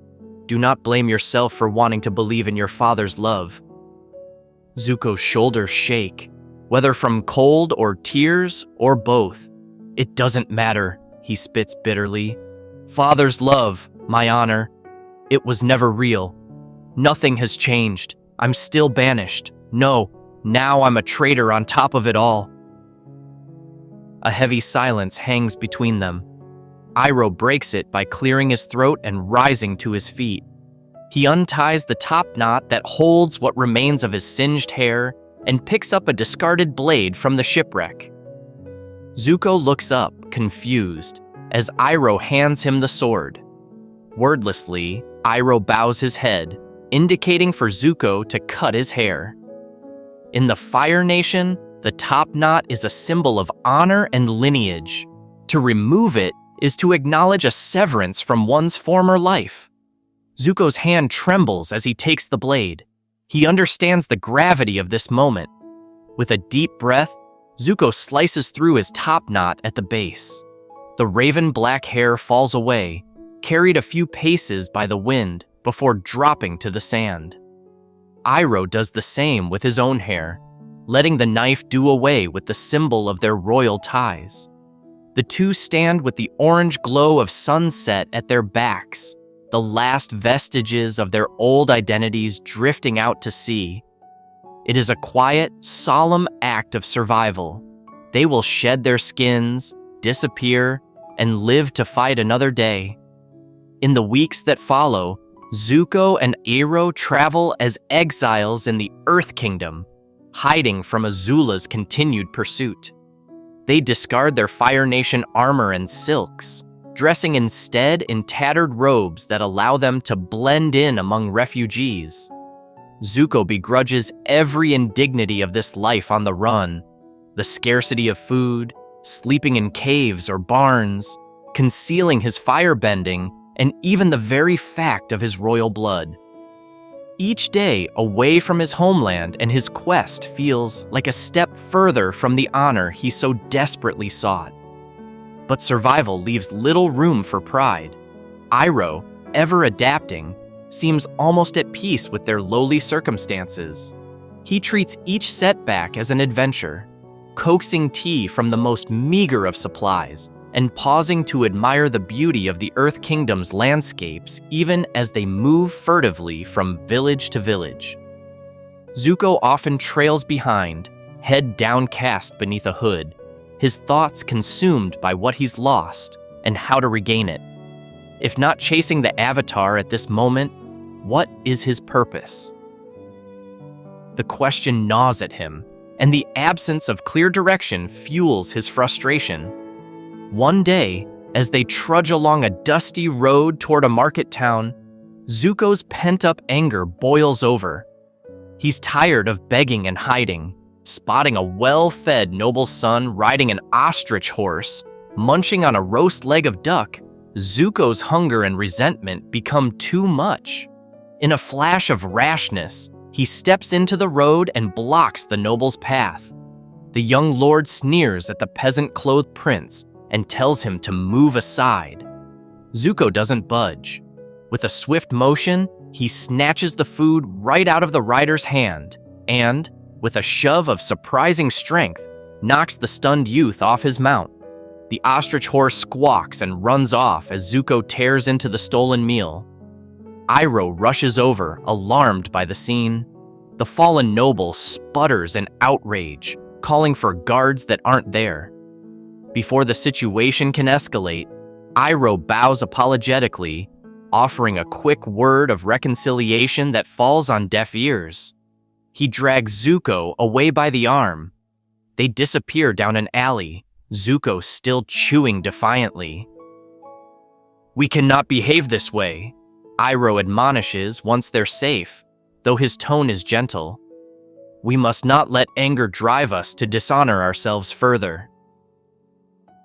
"Do not blame yourself for wanting to believe in your father's love." Zuko's shoulders shake, whether from cold or tears or both. "It doesn't matter," he spits bitterly. "Father's love, my honor, it was never real. Nothing has changed. I'm still banished. No, now I'm a traitor on top of it all." A heavy silence hangs between them. Iroh breaks it by clearing his throat and rising to his feet. He unties the top knot that holds what remains of his singed hair and picks up a discarded blade from the shipwreck. Zuko looks up, confused, as Iroh hands him the sword. Wordlessly, Iroh bows his head, indicating for Zuko to cut his hair. In the Fire Nation, the top knot is a symbol of honor and lineage. To remove it is to acknowledge a severance from one's former life. Zuko's hand trembles as he takes the blade. He understands the gravity of this moment. With a deep breath, Zuko slices through his top knot at the base. The raven black hair falls away, carried a few paces by the wind before dropping to the sand. Iroh does the same with his own hair, letting the knife do away with the symbol of their royal ties. The two stand with the orange glow of sunset at their backs, the last vestiges of their old identities drifting out to sea. It is a quiet, solemn act of survival. They will shed their skins, disappear, and live to fight another day. In the weeks that follow, Zuko and Iroh travel as exiles in the Earth Kingdom, hiding from Azula's continued pursuit. They discard their Fire Nation armor and silks, dressing instead in tattered robes that allow them to blend in among refugees. Zuko begrudges every indignity of this life on the run, the scarcity of food, sleeping in caves or barns, concealing his firebending, and even the very fact of his royal blood. Each day away from his homeland and his quest feels like a step further from the honor he so desperately sought. But survival leaves little room for pride. Iroh, ever adapting, seems almost at peace with their lowly circumstances. He treats each setback as an adventure, coaxing tea from the most meager of supplies and pausing to admire the beauty of the Earth Kingdom's landscapes even as they move furtively from village to village. Zuko often trails behind, head downcast beneath a hood, his thoughts consumed by what he's lost and how to regain it. If not chasing the Avatar at this moment, what is his purpose? The question gnaws at him, and the absence of clear direction fuels his frustration. One day, as they trudge along a dusty road toward a market town, Zuko's pent-up anger boils over. He's tired of begging and hiding, spotting a well-fed noble son riding an ostrich horse, munching on a roast leg of duck. Zuko's hunger and resentment become too much. In a flash of rashness, he steps into the road and blocks the noble's path. The young lord sneers at the peasant-clothed prince and tells him to move aside. Zuko doesn't budge. With a swift motion, he snatches the food right out of the rider's hand and, with a shove of surprising strength, knocks the stunned youth off his mount. The ostrich horse squawks and runs off as Zuko tears into the stolen meal. Iroh rushes over, alarmed by the scene. The fallen noble sputters in outrage, calling for guards that aren't there. Before the situation can escalate, Iroh bows apologetically, offering a quick word of reconciliation that falls on deaf ears. He drags Zuko away by the arm. They disappear down an alley, Zuko still chewing defiantly. "We cannot behave this way," Iroh admonishes once they're safe, though his tone is gentle. "We must not let anger drive us to dishonor ourselves further."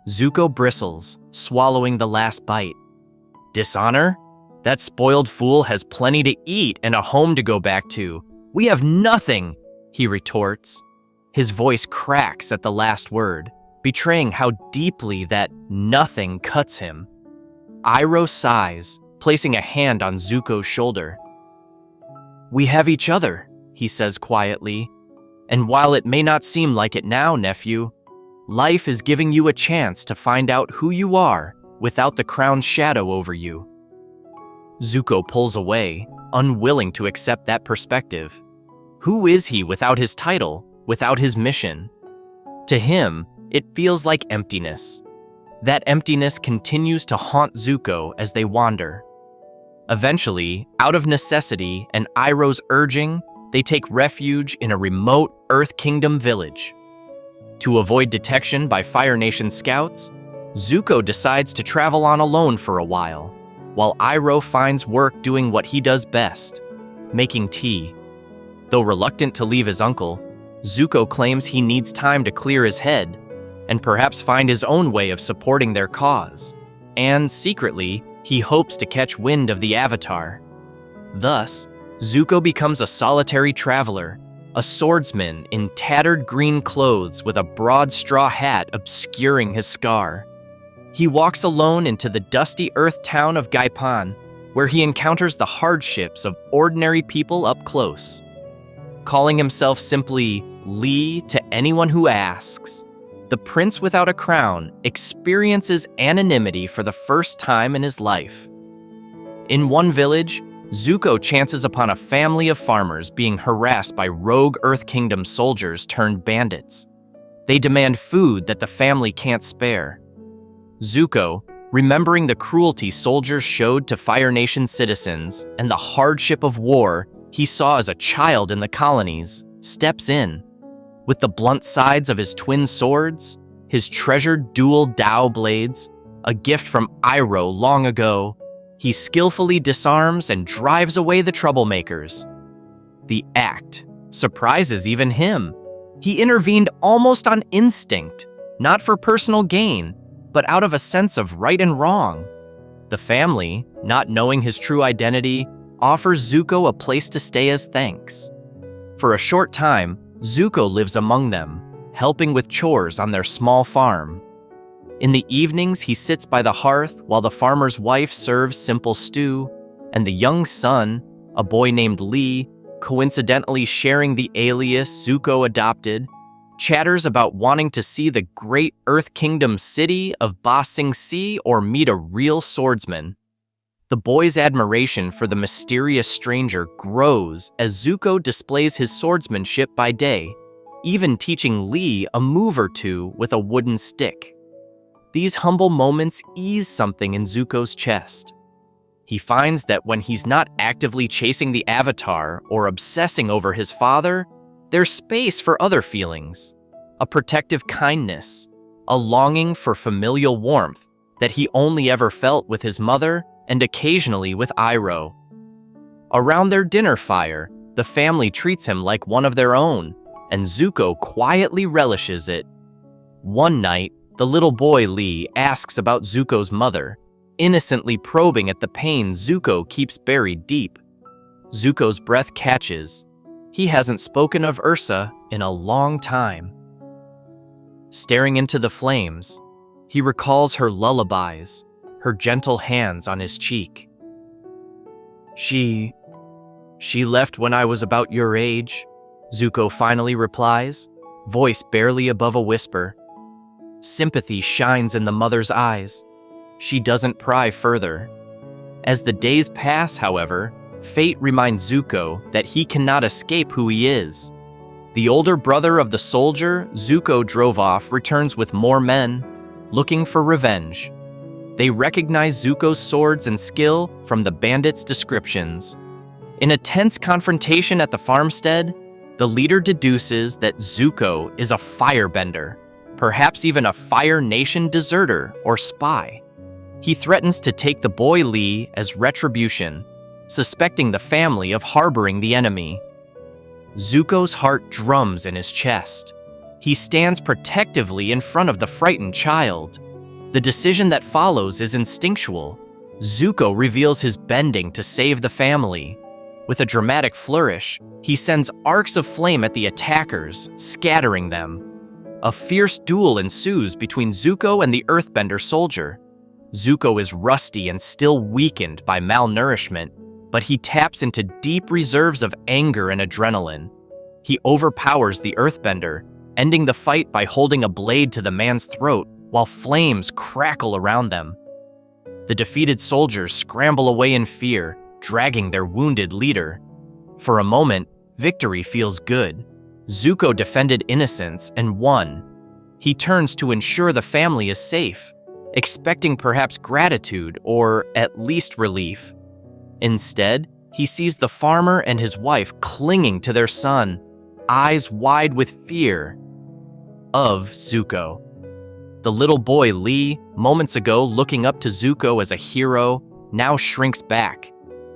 Zuko bristles, swallowing the last bite. "Dishonor? That spoiled fool has plenty to eat and a home to go back to. We have nothing," he retorts. His voice cracks at the last word, betraying how deeply that nothing cuts him. Iroh sighs, placing a hand on Zuko's shoulder. "We have each other," he says quietly. "And while it may not seem like it now, nephew, life is giving you a chance to find out who you are without the crown's shadow over you." Zuko pulls away, unwilling to accept that perspective. Who is he without his title, without his mission? To him, it feels like emptiness. That emptiness continues to haunt Zuko as they wander. Eventually, out of necessity and Iroh's urging, they take refuge in a remote Earth Kingdom village. To avoid detection by Fire Nation scouts, Zuko decides to travel on alone for a while Iroh finds work doing what he does best, making tea. Though reluctant to leave his uncle, Zuko claims he needs time to clear his head and perhaps find his own way of supporting their cause. and secretly, he hopes to catch wind of the Avatar. Thus, Zuko becomes a solitary traveler, a swordsman in tattered green clothes with a broad straw hat obscuring his scar. He walks alone into the dusty earth town of Gaipan, where he encounters the hardships of ordinary people up close. Calling himself simply Lee to anyone who asks, the prince without a crown experiences anonymity for the first time in his life. In one village, Zuko chances upon a family of farmers being harassed by rogue Earth Kingdom soldiers turned bandits. They demand food that the family can't spare. Zuko, remembering the cruelty soldiers showed to Fire Nation citizens and the hardship of war he saw as a child in the colonies, steps in. With the blunt sides of his twin swords, his treasured dual Dao blades, a gift from Iroh long ago, he skillfully disarms and drives away the troublemakers. The act surprises even him. He intervened almost on instinct, not for personal gain, but out of a sense of right and wrong. The family, not knowing his true identity, offers Zuko a place to stay as thanks. For a short time, Zuko lives among them, helping with chores on their small farm. In the evenings, he sits by the hearth while the farmer's wife serves simple stew, and the young son, a boy named Lee, coincidentally sharing the alias Zuko adopted, chatters about wanting to see the great Earth Kingdom city of Ba Sing Se or meet a real swordsman. The boy's admiration for the mysterious stranger grows as Zuko displays his swordsmanship by day, even teaching Lee a move or two with a wooden stick. These humble moments ease something in Zuko's chest. He finds that when he's not actively chasing the Avatar or obsessing over his father, there's space for other feelings, a protective kindness, a longing for familial warmth that he only ever felt with his mother and occasionally with Iroh. Around their dinner fire, the family treats him like one of their own, and Zuko quietly relishes it. One night, the little boy Lee asks about Zuko's mother, innocently probing at the pain Zuko keeps buried deep. Zuko's breath catches. He hasn't spoken of Ursa in a long time. Staring into the flames, he recalls her lullabies, her gentle hands on his cheek. She left when I was about your age, Zuko finally replies, voice barely above a whisper. Sympathy shines in the mother's eyes. She doesn't pry further. As the days pass, however, fate reminds Zuko that he cannot escape who he is. The older brother of the soldier Zuko drove off returns with more men, looking for revenge. They recognize Zuko's swords and skill from the bandits' descriptions. In a tense confrontation at the farmstead, the leader deduces that Zuko is a firebender, perhaps even a Fire Nation deserter or spy. He threatens to take the boy Lee as retribution, suspecting the family of harboring the enemy. Zuko's heart drums in his chest. He stands protectively in front of the frightened child. The decision that follows is instinctual. Zuko reveals his bending to save the family. With a dramatic flourish, he sends arcs of flame at the attackers, scattering them. A fierce duel ensues between Zuko and the Earthbender soldier. Zuko is rusty and still weakened by malnourishment, but he taps into deep reserves of anger and adrenaline. He overpowers the Earthbender, ending the fight by holding a blade to the man's throat while flames crackle around them. The defeated soldiers scramble away in fear, dragging their wounded leader. For a moment, victory feels good. Zuko defended innocence and won. He turns to ensure the family is safe, expecting perhaps gratitude or at least relief. Instead, he sees the farmer and his wife clinging to their son, eyes wide with fear of Zuko. The little boy Lee, moments ago looking up to Zuko as a hero, now shrinks back.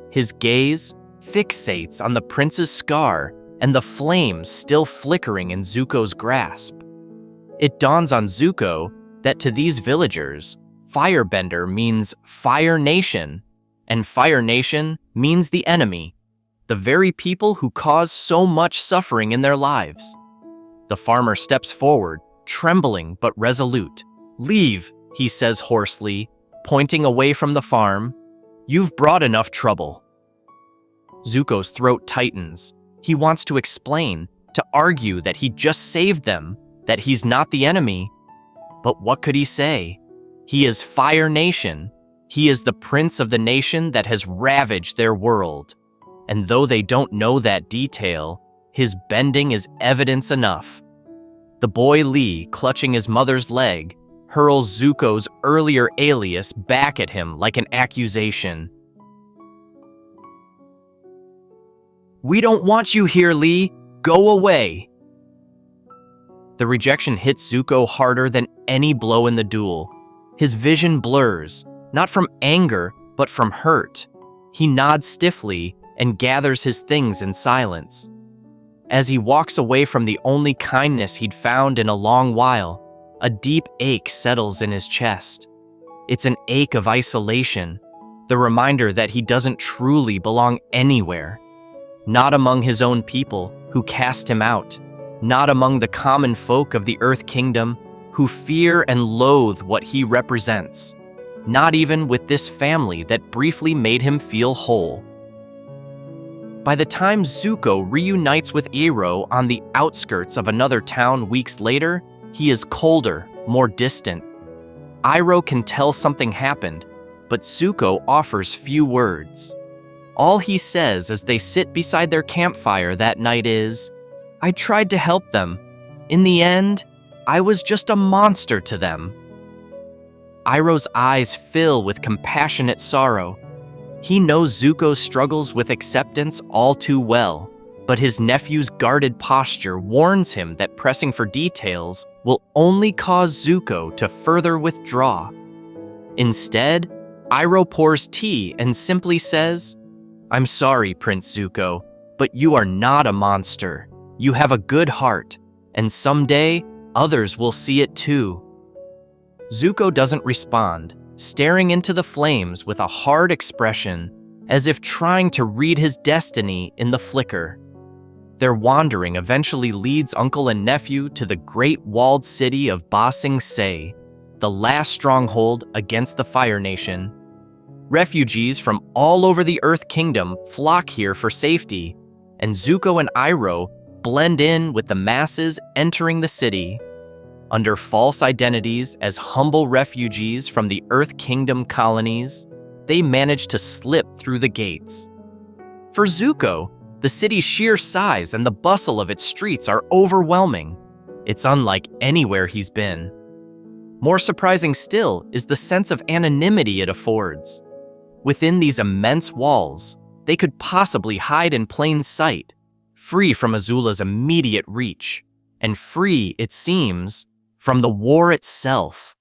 His gaze fixates on the prince's scar and the flames still flickering in Zuko's grasp. It dawns on Zuko that to these villagers, Firebender means Fire Nation, and Fire Nation means the enemy, the very people who cause so much suffering in their lives. The farmer steps forward, trembling but resolute. "Leave," he says hoarsely, pointing away from the farm. "You've brought enough trouble." Zuko's throat tightens. He wants to explain, to argue that he just saved them, that he's not the enemy. But what could he say? He is Fire Nation. He is the prince of the nation that has ravaged their world. And though they don't know that detail, his bending is evidence enough. The boy Lee, clutching his mother's leg, hurls Zuko's earlier alias back at him like an accusation. "We don't want you here, Lee. Go away." The rejection hits Zuko harder than any blow in the duel. His vision blurs, not from anger, but from hurt. He nods stiffly and gathers his things in silence. As he walks away from the only kindness he'd found in a long while, a deep ache settles in his chest. It's an ache of isolation, the reminder that he doesn't truly belong anywhere. Not among his own people, who cast him out. Not among the common folk of the Earth Kingdom, who fear and loathe what he represents. Not even with this family that briefly made him feel whole. By the time Zuko reunites with Iroh on the outskirts of another town weeks later, he is colder, more distant. Iroh can tell something happened, but Zuko offers few words. All he says as they sit beside their campfire that night is, "I tried to help them. In the end, I was just a monster to them." Iroh's eyes fill with compassionate sorrow. He knows Zuko's struggles with acceptance all too well, but his nephew's guarded posture warns him that pressing for details will only cause Zuko to further withdraw. Instead, Iroh pours tea and simply says, "I'm sorry, Prince Zuko, but you are not a monster. You have a good heart, and someday others will see it too." Zuko doesn't respond, staring into the flames with a hard expression, as if trying to read his destiny in the flicker. Their wandering eventually leads uncle and nephew to the great walled city of Ba Sing Se, the last stronghold against the Fire Nation. Refugees from all over the Earth Kingdom flock here for safety, and Zuko and Iroh blend in with the masses entering the city. Under false identities as humble refugees from the Earth Kingdom colonies, they manage to slip through the gates. For Zuko, the city's sheer size and the bustle of its streets are overwhelming. It's unlike anywhere he's been. More surprising still is the sense of anonymity it affords. Within these immense walls, they could possibly hide in plain sight, free from Azula's immediate reach, and free, it seems, from the war itself,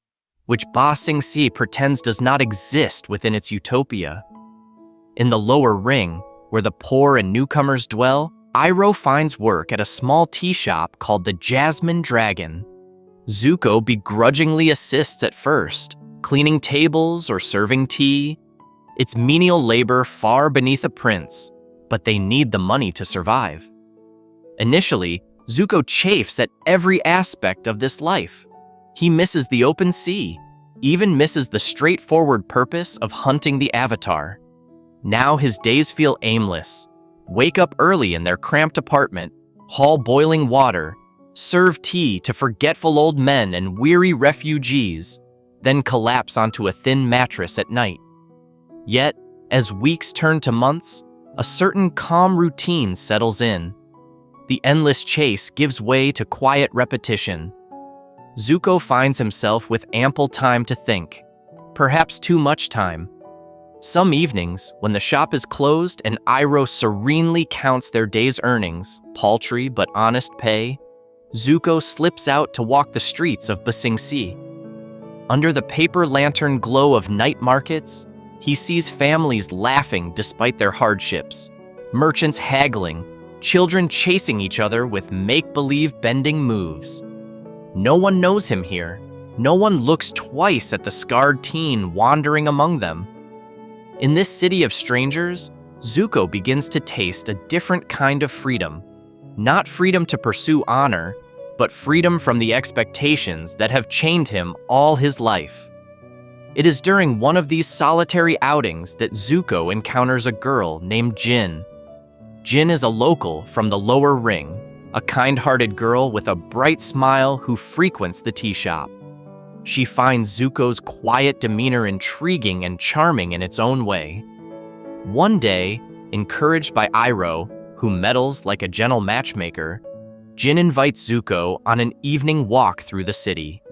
which Ba Sing Se pretends does not exist within its utopia. In the lower ring, where the poor and newcomers dwell, Iroh finds work at a small tea shop called the Jasmine Dragon. Zuko begrudgingly assists at first, cleaning tables or serving tea. It's menial labor far beneath a prince, but they need the money to survive. Initially, Zuko chafes at every aspect of this life. He misses the open sea, even misses the straightforward purpose of hunting the Avatar. Now his days feel aimless. Wake up early in their cramped apartment, haul boiling water, serve tea to forgetful old men and weary refugees, then collapse onto a thin mattress at night. Yet, as weeks turn to months, a certain calm routine settles in. The endless chase gives way to quiet repetition. Zuko finds himself with ample time to think, perhaps too much time. Some evenings, when the shop is closed and Iroh serenely counts their day's earnings, paltry but honest pay, Zuko slips out to walk the streets of Ba Sing Se. Under the paper lantern glow of night markets, he sees families laughing despite their hardships, merchants haggling, children chasing each other with make-believe bending moves. No one knows him here, no one looks twice at the scarred teen wandering among them. In this city of strangers, Zuko begins to taste a different kind of freedom. Not freedom to pursue honor, but freedom from the expectations that have chained him all his life. It is during one of these solitary outings that Zuko encounters a girl named Jin. Jin is a local from the lower ring, a kind-hearted girl with a bright smile who frequents the tea shop. She finds Zuko's quiet demeanor intriguing and charming in its own way. One day, encouraged by Iroh, who meddles like a gentle matchmaker, Jin invites Zuko on an evening walk through the city.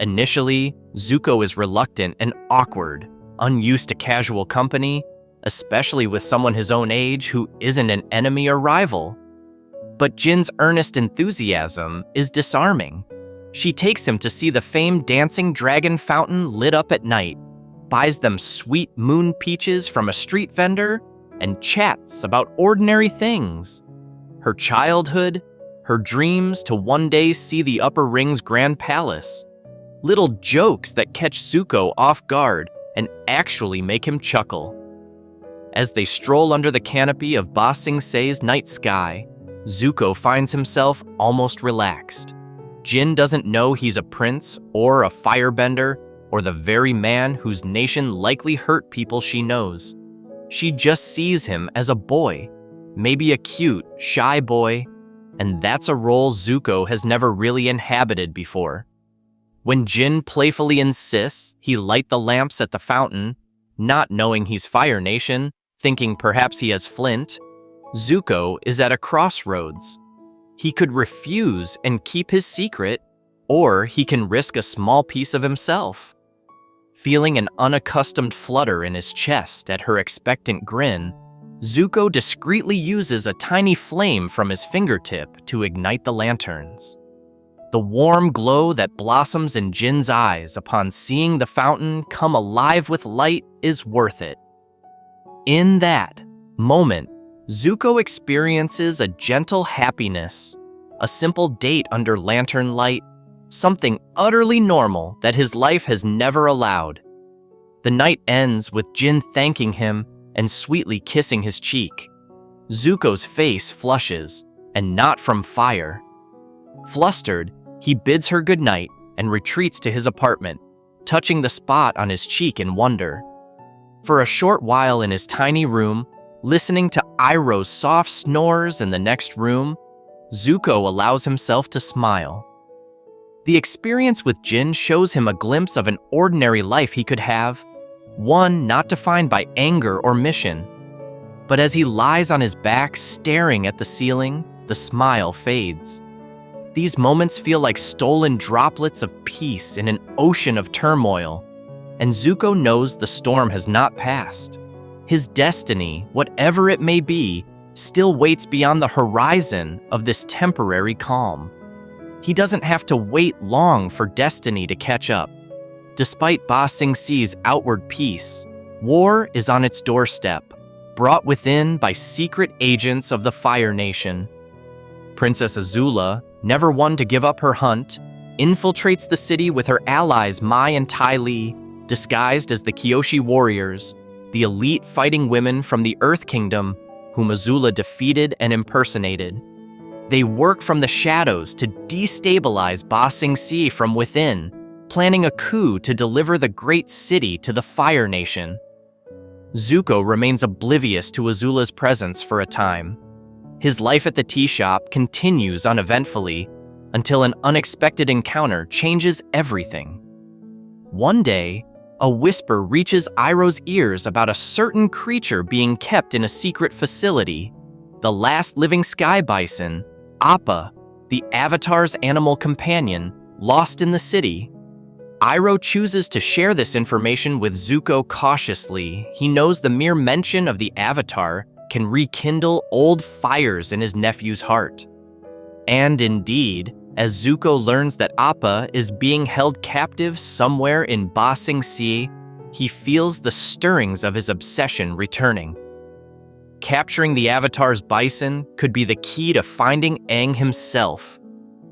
Initially, Zuko is reluctant and awkward, unused to casual company, especially with someone his own age who isn't an enemy or rival. But Jin's earnest enthusiasm is disarming. She takes him to see the famed dancing dragon fountain lit up at night, buys them sweet moon peaches from a street vendor, and chats about ordinary things. Her childhood, her dreams to one day see the Upper Ring's grand palace. Little jokes that catch Zuko off guard and actually make him chuckle. As they stroll under the canopy of Ba Sing Se's night sky, Zuko finds himself almost relaxed. Jin doesn't know he's a prince or a firebender or the very man whose nation likely hurt people she knows. She just sees him as a boy, maybe a cute, shy boy, and that's a role Zuko has never really inhabited before. When Jin playfully insists he light the lamps at the fountain, not knowing he's Fire Nation, thinking perhaps he has flint, Zuko is at a crossroads. He could refuse and keep his secret, or he can risk a small piece of himself. Feeling an unaccustomed flutter in his chest at her expectant grin, Zuko discreetly uses a tiny flame from his fingertip to ignite the lanterns. The warm glow that blossoms in Jin's eyes upon seeing the fountain come alive with light is worth it. In that moment, Zuko experiences a gentle happiness, a simple date under lantern light, something utterly normal that his life has never allowed. The night ends with Jin thanking him and sweetly kissing his cheek. Zuko's face flushes, and not from fire. Flustered, he bids her goodnight and retreats to his apartment, touching the spot on his cheek in wonder. For a short while in his tiny room, listening to Iroh's soft snores in the next room, Zuko allows himself to smile. The experience with Jin shows him a glimpse of an ordinary life he could have, one not defined by anger or mission. But as he lies on his back staring at the ceiling, the smile fades. These moments feel like stolen droplets of peace in an ocean of turmoil, and Zuko knows the storm has not passed. His destiny, whatever it may be, still waits beyond the horizon of this temporary calm. He doesn't have to wait long for destiny to catch up. Despite Ba Sing Se's outward peace, war is on its doorstep, brought within by secret agents of the Fire Nation. Princess Azula, never one to give up her hunt, infiltrates the city with her allies Mai and Ty Lee, disguised as the Kyoshi warriors, the elite fighting women from the Earth Kingdom, whom Azula defeated and impersonated. They work from the shadows to destabilize Ba Sing Se from within, planning a coup to deliver the great city to the Fire Nation. Zuko remains oblivious to Azula's presence for a time. His life at the tea shop continues uneventfully until an unexpected encounter changes everything. One day, a whisper reaches Iroh's ears about a certain creature being kept in a secret facility, the last living sky bison, Appa, the Avatar's animal companion, lost in the city. Iroh chooses to share this information with Zuko cautiously. He knows the mere mention of the Avatar can rekindle old fires in his nephew's heart. And indeed, as Zuko learns that Appa is being held captive somewhere in Ba Sing Se, he feels the stirrings of his obsession returning. Capturing the Avatar's bison could be the key to finding Aang himself.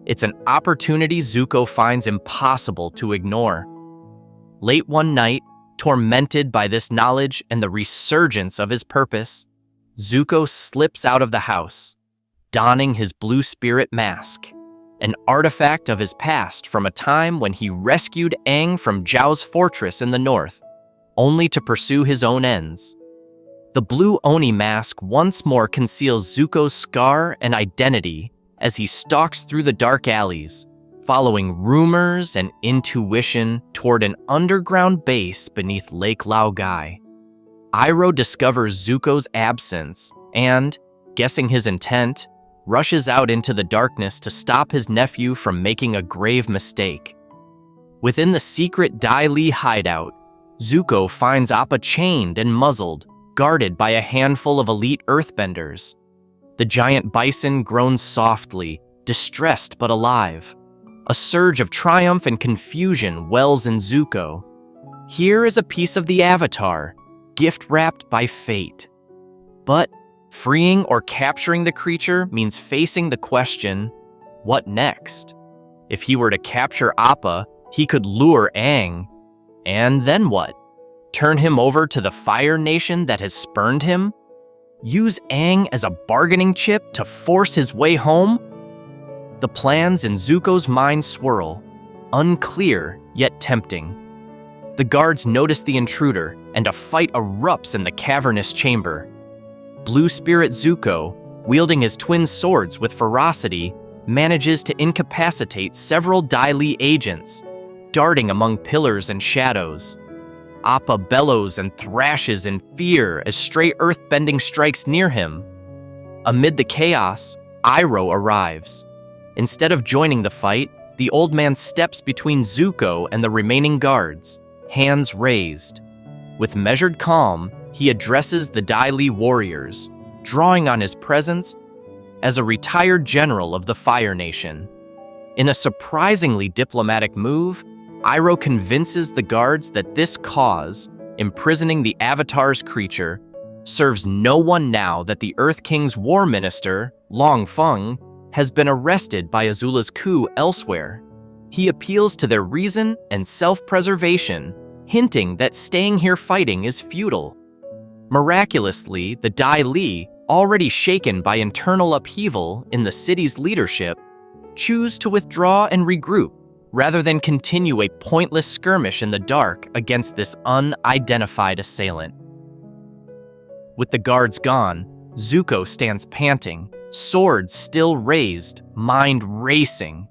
It's an opportunity Zuko finds impossible to ignore. Late one night, tormented by this knowledge and the resurgence of his purpose, Zuko slips out of the house, donning his blue spirit mask, an artifact of his past from a time when he rescued Aang from Zhao's fortress in the north, only to pursue his own ends. The blue Oni mask once more conceals Zuko's scar and identity as he stalks through the dark alleys, following rumors and intuition toward an underground base beneath Lake Laogai. Iroh discovers Zuko's absence and, guessing his intent, rushes out into the darkness to stop his nephew from making a grave mistake. Within the secret Dai Li hideout, Zuko finds Appa chained and muzzled, guarded by a handful of elite earthbenders. The giant bison groans softly, distressed but alive. A surge of triumph and confusion wells in Zuko. Here is a piece of the Avatar, gift-wrapped by fate. But freeing or capturing the creature means facing the question, what next? If he were to capture Appa, he could lure Aang. And then what? Turn him over to the Fire Nation that has spurned him? Use Aang as a bargaining chip to force his way home? The plans in Zuko's mind swirl, unclear yet tempting. The guards notice the intruder, and a fight erupts in the cavernous chamber. Blue Spirit Zuko, wielding his twin swords with ferocity, manages to incapacitate several Dai Li agents, darting among pillars and shadows. Appa bellows and thrashes in fear as stray earthbending strikes near him. Amid the chaos, Iroh arrives. Instead of joining the fight, the old man steps between Zuko and the remaining guards, hands raised. With measured calm, he addresses the Dai Li warriors, drawing on his presence as a retired general of the Fire Nation. In a surprisingly diplomatic move, Iroh convinces the guards that this cause, imprisoning the Avatar's creature, serves no one now that the Earth King's war minister, Long Feng, has been arrested by Azula's coup elsewhere. He appeals to their reason and self-preservation, hinting that staying here fighting is futile. Miraculously, the Dai Li, already shaken by internal upheaval in the city's leadership, choose to withdraw and regroup, rather than continue a pointless skirmish in the dark against this unidentified assailant. With the guards gone, Zuko stands panting, sword still raised, mind racing.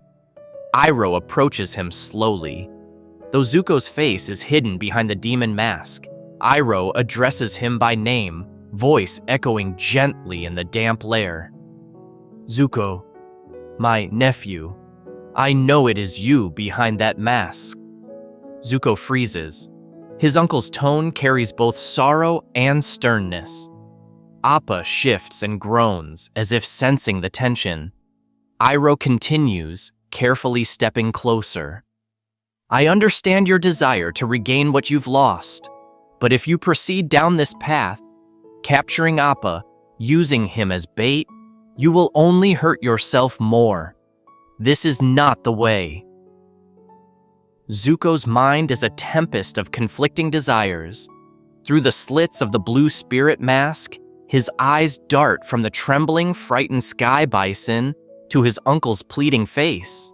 Iroh approaches him slowly. Though Zuko's face is hidden behind the demon mask, Iroh addresses him by name, voice echoing gently in the damp lair. Zuko, my nephew, I know it is you behind that mask. Zuko freezes. His uncle's tone carries both sorrow and sternness. Appa shifts and groans as if sensing the tension. Iroh continues, carefully stepping closer. I understand your desire to regain what you've lost, but if you proceed down this path, capturing Appa, using him as bait, you will only hurt yourself more. This is not the way. Zuko's mind is a tempest of conflicting desires. Through the slits of the blue spirit mask, his eyes dart from the trembling, frightened sky bison to his uncle's pleading face.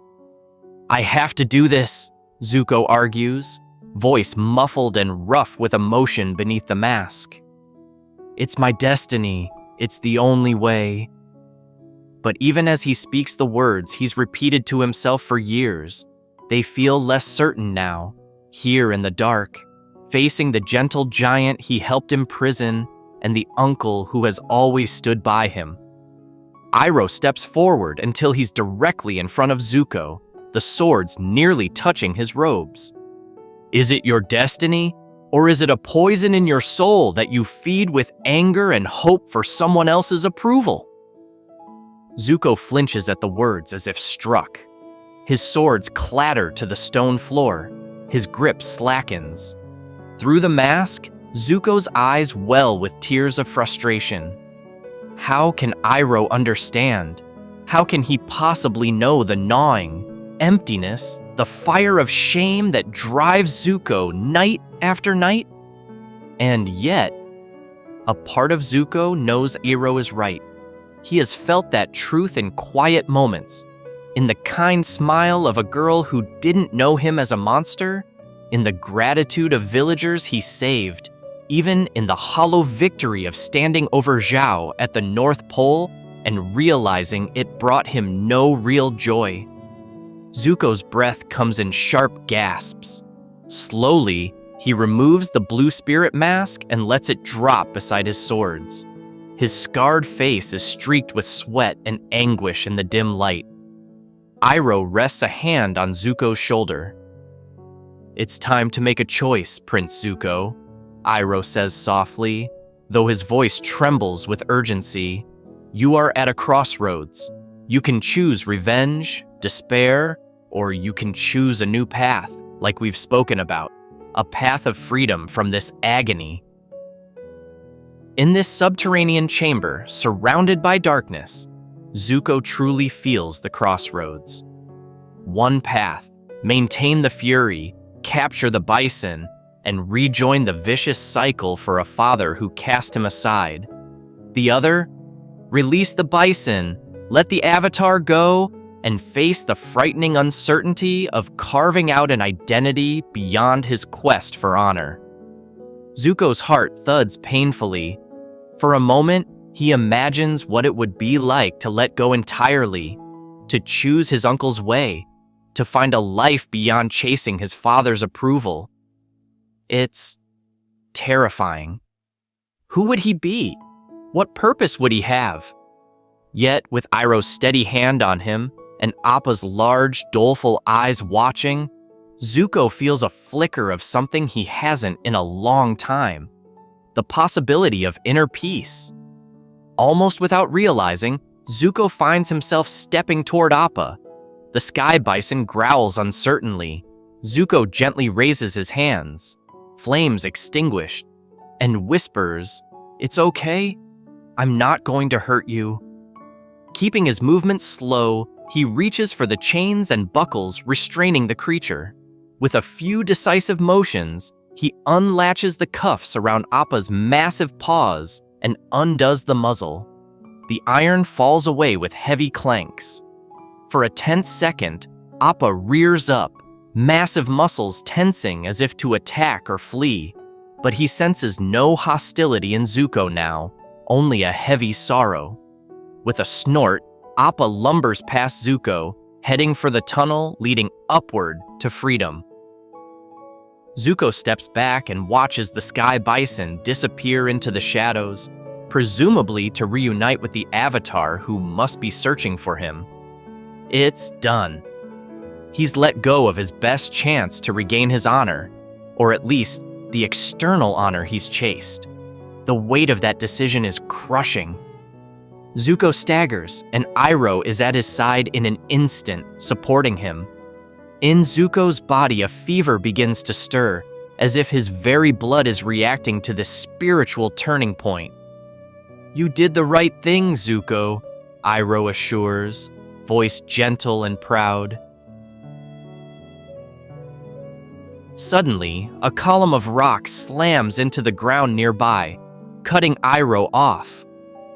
I have to do this, Zuko argues, voice muffled and rough with emotion beneath the mask. It's my destiny. It's the only way. But even as he speaks the words he's repeated to himself for years, they feel less certain now, here in the dark, facing the gentle giant he helped imprison and the uncle who has always stood by him. Iroh steps forward until he's directly in front of Zuko, the swords nearly touching his robes. Is it your destiny, or is it a poison in your soul that you feed with anger and hope for someone else's approval? Zuko flinches at the words as if struck. His swords clatter to the stone floor. His grip slackens. Through the mask, Zuko's eyes well with tears of frustration. How can Iroh understand? How can he possibly know the gnawing emptiness, the fire of shame that drives Zuko night after night? And yet, a part of Zuko knows Iroh is right. He has felt that truth in quiet moments, in the kind smile of a girl who didn't know him as a monster, in the gratitude of villagers he saved, even in the hollow victory of standing over Zhao at the North Pole and realizing it brought him no real joy. Zuko's breath comes in sharp gasps. Slowly, he removes the blue spirit mask and lets it drop beside his swords. His scarred face is streaked with sweat and anguish in the dim light. Iroh rests a hand on Zuko's shoulder. "It's time to make a choice, Prince Zuko," Iroh says softly, though his voice trembles with urgency. "You are at a crossroads. You can choose revenge, despair, or you can choose a new path, like we've spoken about, a path of freedom from this agony." In this subterranean chamber, surrounded by darkness, Zuko truly feels the crossroads. One path: maintain the fury, capture the bison, and rejoin the vicious cycle for a father who cast him aside. The other: release the bison, let the Avatar go, and face the frightening uncertainty of carving out an identity beyond his quest for honor. Zuko's heart thuds painfully. For a moment, he imagines what it would be like to let go entirely, to choose his uncle's way, to find a life beyond chasing his father's approval. It's terrifying. Who would he be? What purpose would he have? Yet, with Iroh's steady hand on him, and Appa's large, doleful eyes watching, Zuko feels a flicker of something he hasn't in a long time. The possibility of inner peace. Almost without realizing, Zuko finds himself stepping toward Appa. The sky bison growls uncertainly. Zuko gently raises his hands, flames extinguished, and whispers, "It's okay. I'm not going to hurt you." Keeping his movements slow, he reaches for the chains and buckles restraining the creature. With a few decisive motions, he unlatches the cuffs around Appa's massive paws and undoes the muzzle. The iron falls away with heavy clanks. For a tense second, Appa rears up, massive muscles tensing as if to attack or flee. But he senses no hostility in Zuko now, only a heavy sorrow. With a snort, Appa lumbers past Zuko, heading for the tunnel leading upward to freedom. Zuko steps back and watches the sky bison disappear into the shadows, presumably to reunite with the Avatar who must be searching for him. It's done. He's let go of his best chance to regain his honor, or at least the external honor he's chased. The weight of that decision is crushing. Zuko staggers, and Iroh is at his side in an instant, supporting him. In Zuko's body, a fever begins to stir, as if his very blood is reacting to this spiritual turning point. "You did the right thing, Zuko," Iroh assures, voice gentle and proud. Suddenly, a column of rock slams into the ground nearby, cutting Iroh off.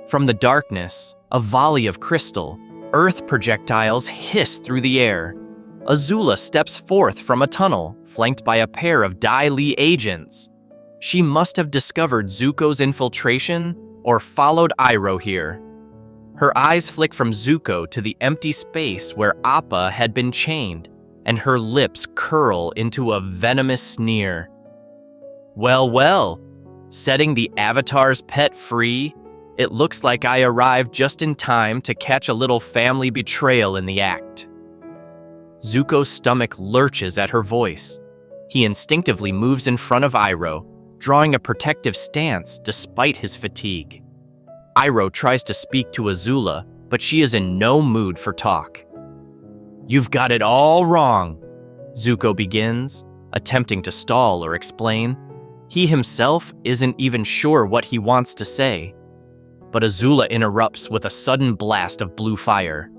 From the darkness, a volley of crystal, earth projectiles hiss through the air. Azula steps forth from a tunnel, flanked by a pair of Dai Li agents. She must have discovered Zuko's infiltration or followed Iroh here. Her eyes flick from Zuko to the empty space where Appa had been chained, and her lips curl into a venomous sneer. Well, well, setting the Avatar's pet free? It looks like I arrived just in time to catch a little family betrayal in the act. Zuko's stomach lurches at her voice. He instinctively moves in front of Iroh, drawing a protective stance despite his fatigue. Iroh tries to speak to Azula, but she is in no mood for talk. "You've got it all wrong," Zuko begins, attempting to stall or explain. He himself isn't even sure what he wants to say. But Azula interrupts with a sudden blast of blue fire.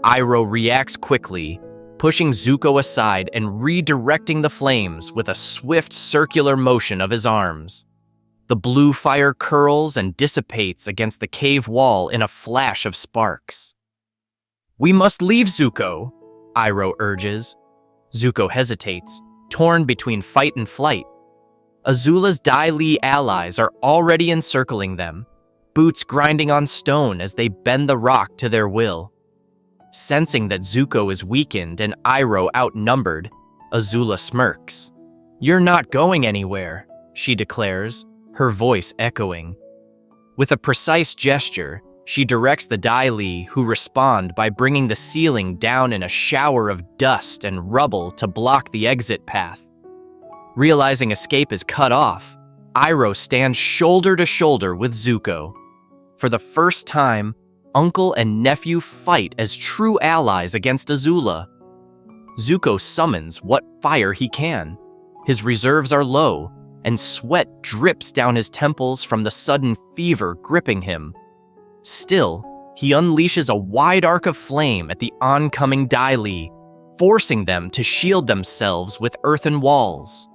Iroh reacts quickly, pushing Zuko aside and redirecting the flames with a swift circular motion of his arms. The blue fire curls and dissipates against the cave wall in a flash of sparks. "We must leave, Zuko," Iroh urges. Zuko hesitates, torn between fight and flight. Azula's Dai Li allies are already encircling them, boots grinding on stone as they bend the rock to their will. Sensing that Zuko is weakened and Iroh outnumbered, Azula smirks. "You're not going anywhere," she declares, her voice echoing. With a precise gesture, she directs the Dai Li, who respond by bringing the ceiling down in a shower of dust and rubble to block the exit path. Realizing escape is cut off, Iroh stands shoulder to shoulder with Zuko. For the first time, uncle and nephew fight as true allies against Azula. Zuko summons what fire he can. His reserves are low, and sweat drips down his temples from the sudden fever gripping him. Still, he unleashes a wide arc of flame at the oncoming Dai Li, forcing them to shield themselves with earthen walls.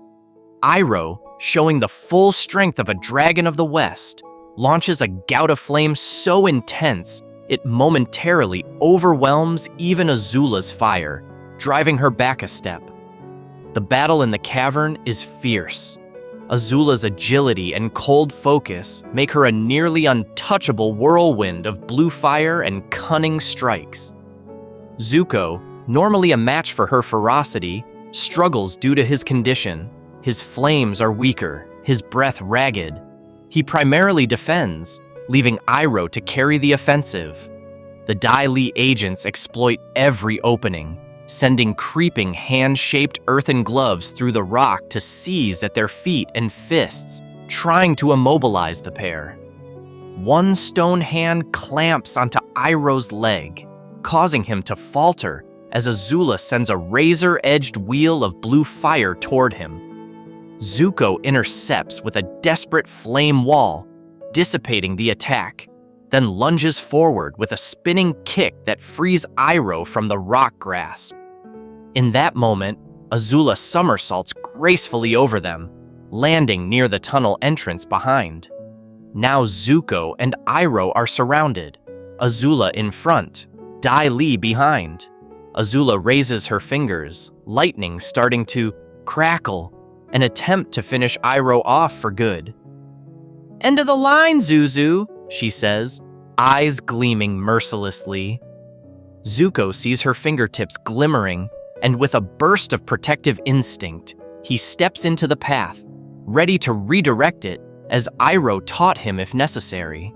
Iroh, showing the full strength of a dragon of the West, launches a gout of flame so intense it momentarily overwhelms even Azula's fire, driving her back a step. The battle in the cavern is fierce. Azula's agility and cold focus make her a nearly untouchable whirlwind of blue fire and cunning strikes. Zuko, normally a match for her ferocity, struggles due to his condition. His flames are weaker, his breath ragged. He primarily defends, leaving Iroh to carry the offensive. The Dai Li agents exploit every opening, sending creeping hand-shaped earthen gloves through the rock to seize at their feet and fists, trying to immobilize the pair. One stone hand clamps onto Iroh's leg, causing him to falter as Azula sends a razor-edged wheel of blue fire toward him. Zuko intercepts with a desperate flame wall, dissipating the attack, then lunges forward with a spinning kick that frees Iroh from the rock grasp. In that moment, Azula somersaults gracefully over them, landing near the tunnel entrance behind. Now Zuko and Iroh are surrounded, Azula in front, Dai Li behind. Azula raises her fingers, lightning starting to crackle, an attempt to finish Iroh off for good. "End of the line, Zuzu," she says, eyes gleaming mercilessly. Zuko sees her fingertips glimmering, and with a burst of protective instinct, he steps into the path, ready to redirect it as Iroh taught him if necessary.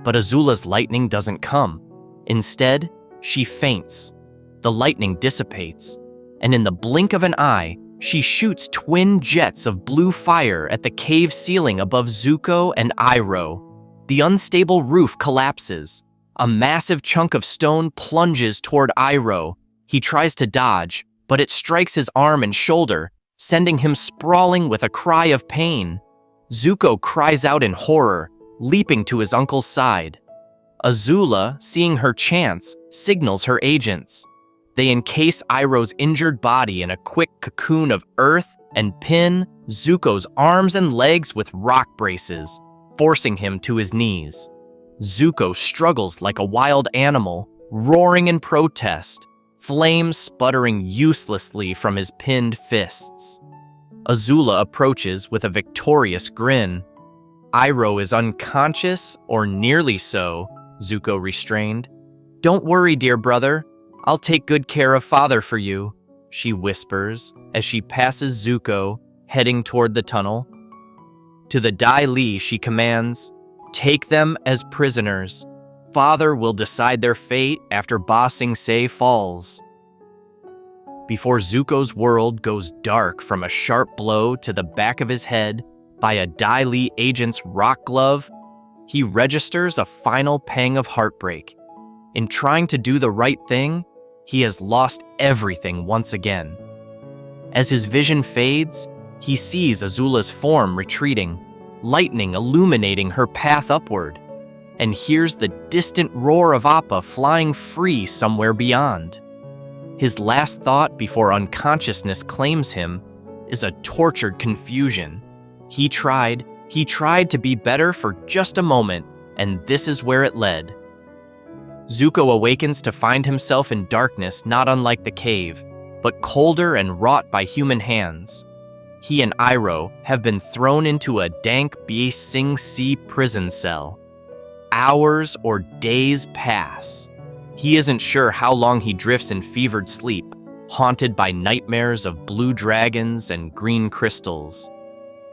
But Azula's lightning doesn't come. Instead, she faints. The lightning dissipates, and in the blink of an eye, she shoots twin jets of blue fire at the cave ceiling above Zuko and Iroh. The unstable roof collapses. A massive chunk of stone plunges toward Iroh. He tries to dodge, but it strikes his arm and shoulder, sending him sprawling with a cry of pain. Zuko cries out in horror, leaping to his uncle's side. Azula, seeing her chance, signals her agents. They encase Iroh's injured body in a quick cocoon of earth and pin Zuko's arms and legs with rock braces, forcing him to his knees. Zuko struggles like a wild animal, roaring in protest, flames sputtering uselessly from his pinned fists. Azula approaches with a victorious grin. "Iroh is unconscious, or nearly so," Zuko restrained. "Don't worry, dear brother. I'll take good care of father for you," she whispers as she passes Zuko, heading toward the tunnel. To the Dai Li, she commands, "Take them as prisoners. Father will decide their fate after Ba Sing Se falls." Before Zuko's world goes dark from a sharp blow to the back of his head by a Dai Li agent's rock glove, he registers a final pang of heartbreak. In trying to do the right thing, he has lost everything once again. As his vision fades, he sees Azula's form retreating, lightning illuminating her path upward. and hears the distant roar of Appa flying free somewhere beyond. His last thought before unconsciousness claims him is a tortured confusion. He tried to be better for just a moment, and this is where it led. Zuko awakens to find himself in darkness not unlike the cave, but colder and wrought by human hands. He and Iroh have been thrown into a dank Ba Sing Se prison cell. Hours or days pass. He isn't sure how long he drifts in fevered sleep, haunted by nightmares of blue dragons and green crystals.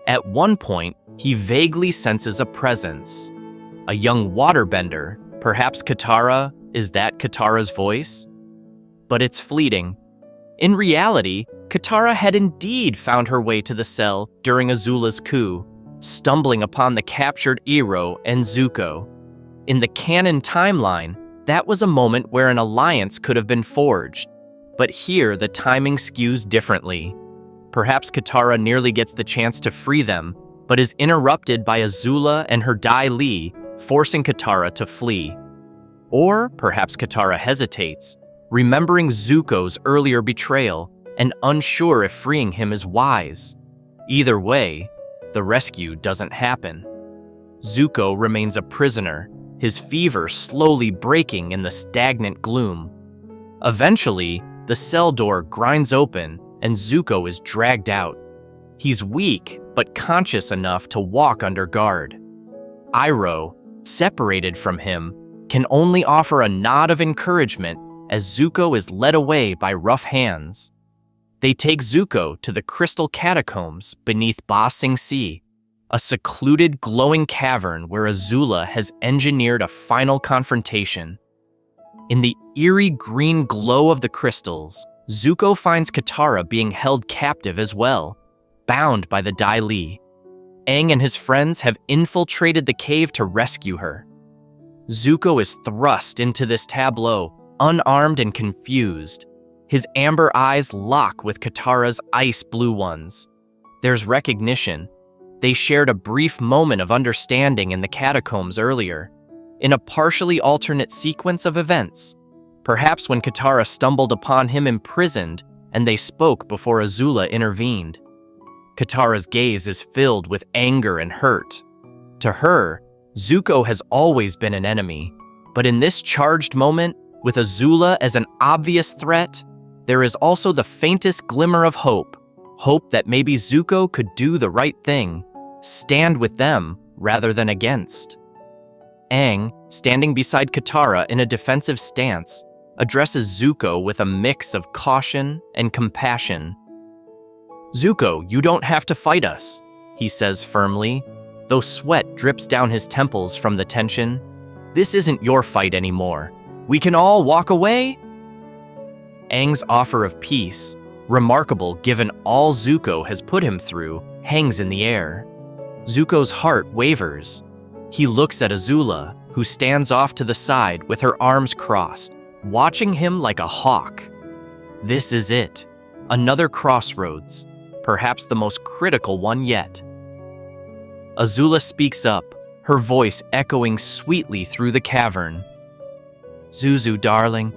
At one point, he vaguely senses a presence. A young waterbender, perhaps Katara. Is that Katara's voice? But it's fleeting. In reality, Katara had indeed found her way to the cell during Azula's coup, stumbling upon the captured Iroh and Zuko. In the canon timeline, that was a moment where an alliance could have been forged. But here, the timing skews differently. Perhaps Katara nearly gets the chance to free them, but is interrupted by Azula and her Dai Li, forcing Katara to flee. Or perhaps Katara hesitates, remembering Zuko's earlier betrayal and unsure if freeing him is wise. Either way, the rescue doesn't happen. Zuko remains a prisoner, his fever slowly breaking in the stagnant gloom. Eventually, the cell door grinds open and Zuko is dragged out. He's weak, but conscious enough to walk under guard. Iroh, separated from him, can only offer a nod of encouragement as Zuko is led away by rough hands. They take Zuko to the crystal catacombs beneath Ba Sing Se, a secluded glowing cavern where Azula has engineered a final confrontation. In the eerie green glow of the crystals, Zuko finds Katara being held captive as well, bound by the Dai Li. Aang and his friends have infiltrated the cave to rescue her. Zuko is thrust into this tableau, unarmed and confused. His amber eyes lock with Katara's ice blue ones. There's recognition. They shared a brief moment of understanding in the catacombs earlier, in a partially alternate sequence of events. Perhaps when Katara stumbled upon him imprisoned and they spoke before Azula intervened. Katara's gaze is filled with anger and hurt. To her, Zuko has always been an enemy, but in this charged moment, with Azula as an obvious threat, there is also the faintest glimmer of hope that maybe Zuko could do the right thing, stand with them rather than against. Aang, standing beside Katara in a defensive stance, addresses Zuko with a mix of caution and compassion. "Zuko, you don't have to fight us," he says firmly, though sweat drips down his temples from the tension. "This isn't your fight anymore. We can all walk away." Aang's offer of peace, remarkable given all Zuko has put him through, hangs in the air. Zuko's heart wavers. He looks at Azula, who stands off to the side with her arms crossed, watching him like a hawk. This is it. Another crossroads, perhaps the most critical one yet. Azula speaks up, her voice echoing sweetly through the cavern. "Zuzu, darling,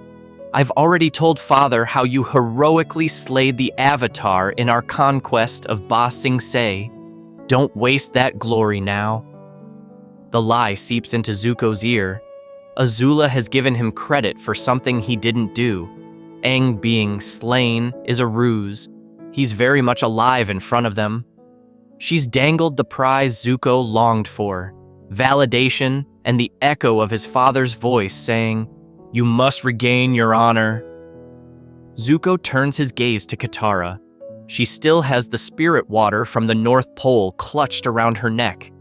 I've already told Father how you heroically slayed the Avatar in our conquest of Ba Sing Se. Don't waste that glory now." The lie seeps into Zuko's ear. Azula has given him credit for something he didn't do. Aang being slain is a ruse. He's very much alive in front of them. She's dangled the prize Zuko longed for, validation and the echo of his father's voice saying, "You must regain your honor." Zuko turns his gaze to Katara. She still has the spirit water from the North Pole clutched around her neck,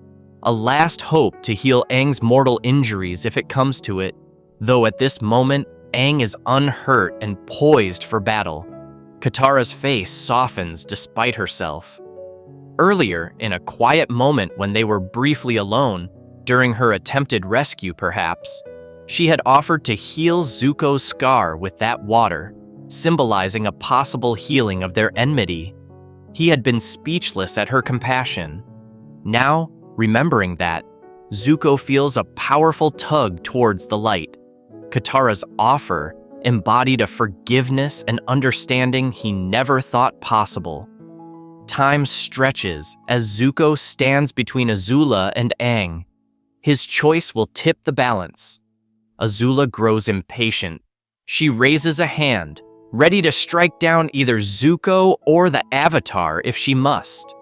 a last hope to heal Aang's mortal injuries if it comes to it, though at this moment, Aang is unhurt and poised for battle. Katara's face softens despite herself. Earlier, in a quiet moment when they were briefly alone, during her attempted rescue perhaps, she had offered to heal Zuko's scar with that water, symbolizing a possible healing of their enmity. He had been speechless at her compassion. Now, remembering that, Zuko feels a powerful tug towards the light. Katara's offer embodied a forgiveness and understanding he never thought possible. Time stretches as Zuko stands between Azula and Aang. His choice will tip the balance. Azula grows impatient. She raises a hand, ready to strike down either Zuko or the Avatar if she must.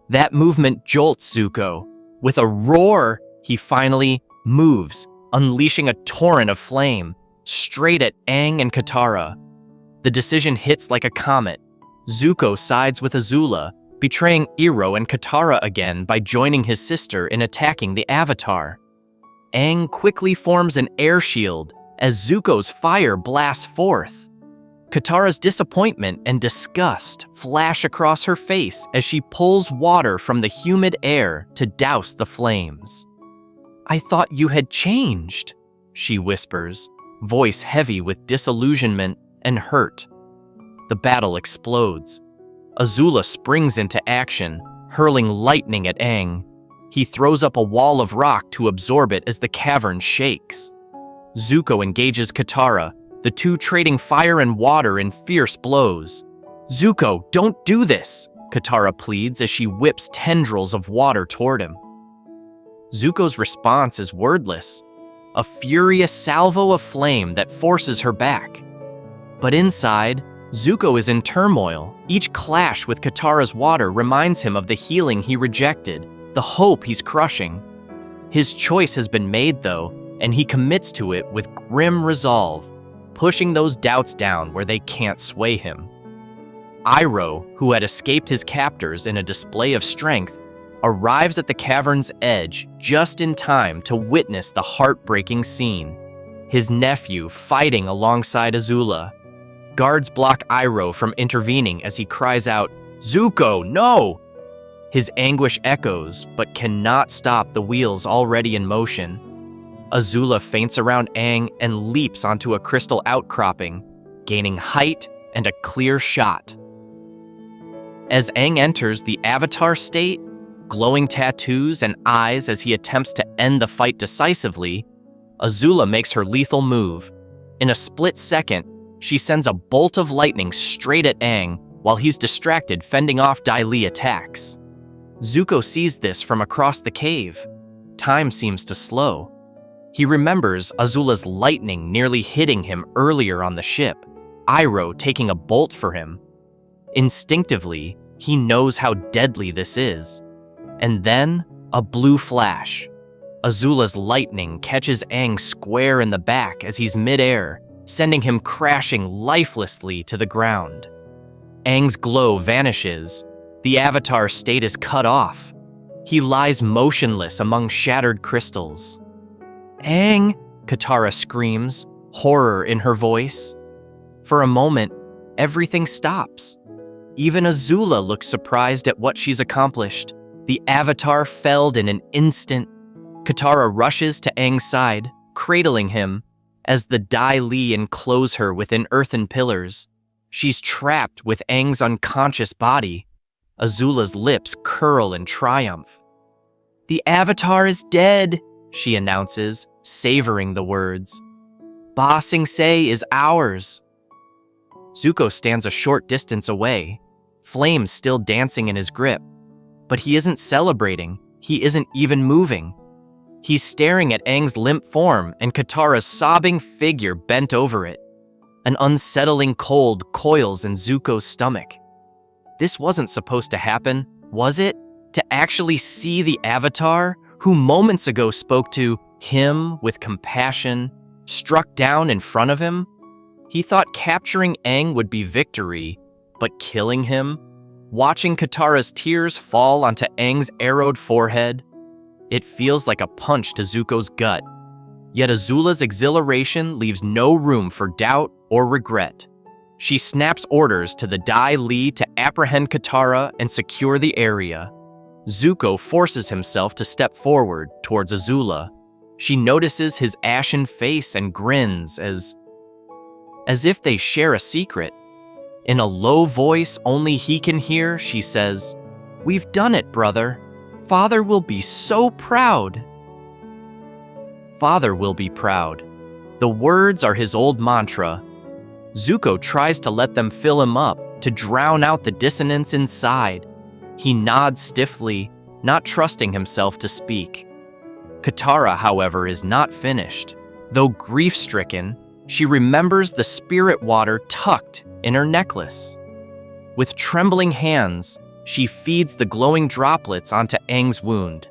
That movement jolts Zuko. With a roar, he finally moves, unleashing a torrent of flame, straight at Aang and Katara. The decision hits like a comet. Zuko sides with Azula, betraying Iroh and Katara again by joining his sister in attacking the Avatar. Aang quickly forms an air shield as Zuko's fire blasts forth. Katara's disappointment and disgust flash across her face as she pulls water from the humid air to douse the flames. "I thought you had changed," she whispers, voice heavy with disillusionment and hurt. The battle explodes. Azula springs into action, hurling lightning at Aang. He throws up a wall of rock to absorb it as the cavern shakes. Zuko engages Katara, the two trading fire and water in fierce blows. "Zuko, don't do this!" Katara pleads as she whips tendrils of water toward him. Zuko's response is wordless, a furious salvo of flame that forces her back. But inside, Zuko is in turmoil. Each clash with Katara's water reminds him of the healing he rejected, the hope he's crushing. His choice has been made, though, and he commits to it with grim resolve, pushing those doubts down where they can't sway him. Iroh, who had escaped his captors in a display of strength, arrives at the cavern's edge just in time to witness the heartbreaking scene. His nephew fighting alongside Azula. Guards block Iroh from intervening as he cries out, "Zuko, no!" His anguish echoes, but cannot stop the wheels already in motion. Azula feints around Aang and leaps onto a crystal outcropping, gaining height and a clear shot. As Aang enters the Avatar state, glowing tattoos and eyes as he attempts to end the fight decisively, Azula makes her lethal move. In a split second, she sends a bolt of lightning straight at Aang while he's distracted fending off Dai Li attacks. Zuko sees this from across the cave. Time seems to slow. He remembers Azula's lightning nearly hitting him earlier on the ship, Iroh taking a bolt for him. Instinctively, he knows how deadly this is. And then, a blue flash. Azula's lightning catches Aang square in the back as he's midair, sending him crashing lifelessly to the ground. Aang's glow vanishes. The Avatar state is cut off. He lies motionless among shattered crystals. "Aang!" Katara screams, horror in her voice. For a moment, everything stops. Even Azula looks surprised at what she's accomplished. The Avatar felled in an instant. Katara rushes to Aang's side, cradling him, as the Dai Li enclose her within earthen pillars. She's trapped with Aang's unconscious body. Azula's lips curl in triumph. "The Avatar is dead," she announces, savoring the words. "Ba Sing Se is ours." Zuko stands a short distance away, flames still dancing in his grip. But he isn't celebrating, he isn't even moving. He's staring at Aang's limp form and Katara's sobbing figure bent over it. An unsettling cold coils in Zuko's stomach. This wasn't supposed to happen, was it? To actually see the Avatar, who moments ago spoke to him with compassion, struck down in front of him? He thought capturing Aang would be victory, but killing him? Watching Katara's tears fall onto Aang's arrowed forehead? It feels like a punch to Zuko's gut. Yet Azula's exhilaration leaves no room for doubt or regret. She snaps orders to the Dai Li to apprehend Katara and secure the area. Zuko forces himself to step forward towards Azula. She notices his ashen face and grins as if they share a secret. In a low voice only he can hear, she says, "We've done it, brother. Father will be so proud." Father will be proud. The words are his old mantra. Zuko tries to let them fill him up, to drown out the dissonance inside. He nods stiffly, not trusting himself to speak. Katara, however, is not finished. Though grief-stricken, she remembers the spirit water tucked in her necklace. With trembling hands, she feeds the glowing droplets onto Aang's wound.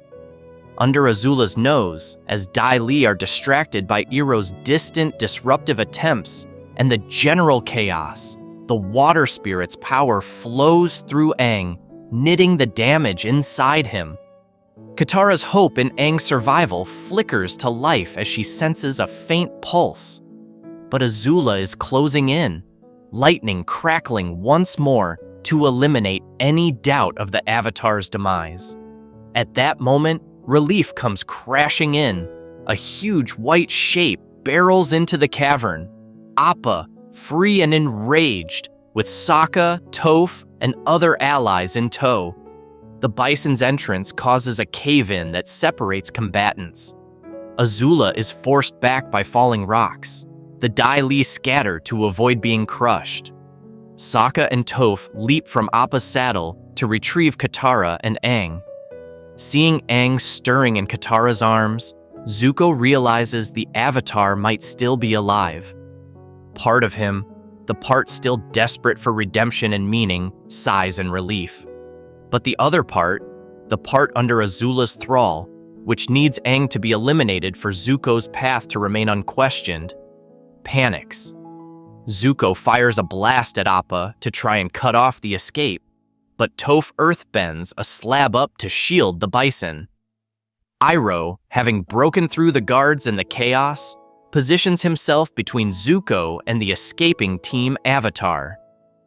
Under Azula's nose, as Dai Li are distracted by Iroh's distant, disruptive attempts and the general chaos, the water spirit's power flows through Aang, knitting the damage inside him. Katara's hope in Aang's survival flickers to life as she senses a faint pulse. But Azula is closing in, lightning crackling once more to eliminate any doubt of the Avatar's demise. At that moment, relief comes crashing in. A huge white shape barrels into the cavern. Appa, free and enraged, with Sokka, Toph, and other allies in tow. The bison's entrance causes a cave-in that separates combatants. Azula is forced back by falling rocks. The Dai Li scatter to avoid being crushed. Sokka and Toph leap from Appa's saddle to retrieve Katara and Aang. Seeing Aang stirring in Katara's arms, Zuko realizes the Avatar might still be alive. Part of him, the part still desperate for redemption and meaning, sighs in relief. But the other part, the part under Azula's thrall, which needs Aang to be eliminated for Zuko's path to remain unquestioned, panics. Zuko fires a blast at Appa to try and cut off the escape, but Toph earthbends a slab up to shield the bison. Iroh, having broken through the guards and the chaos, positions himself between Zuko and the escaping Team Avatar.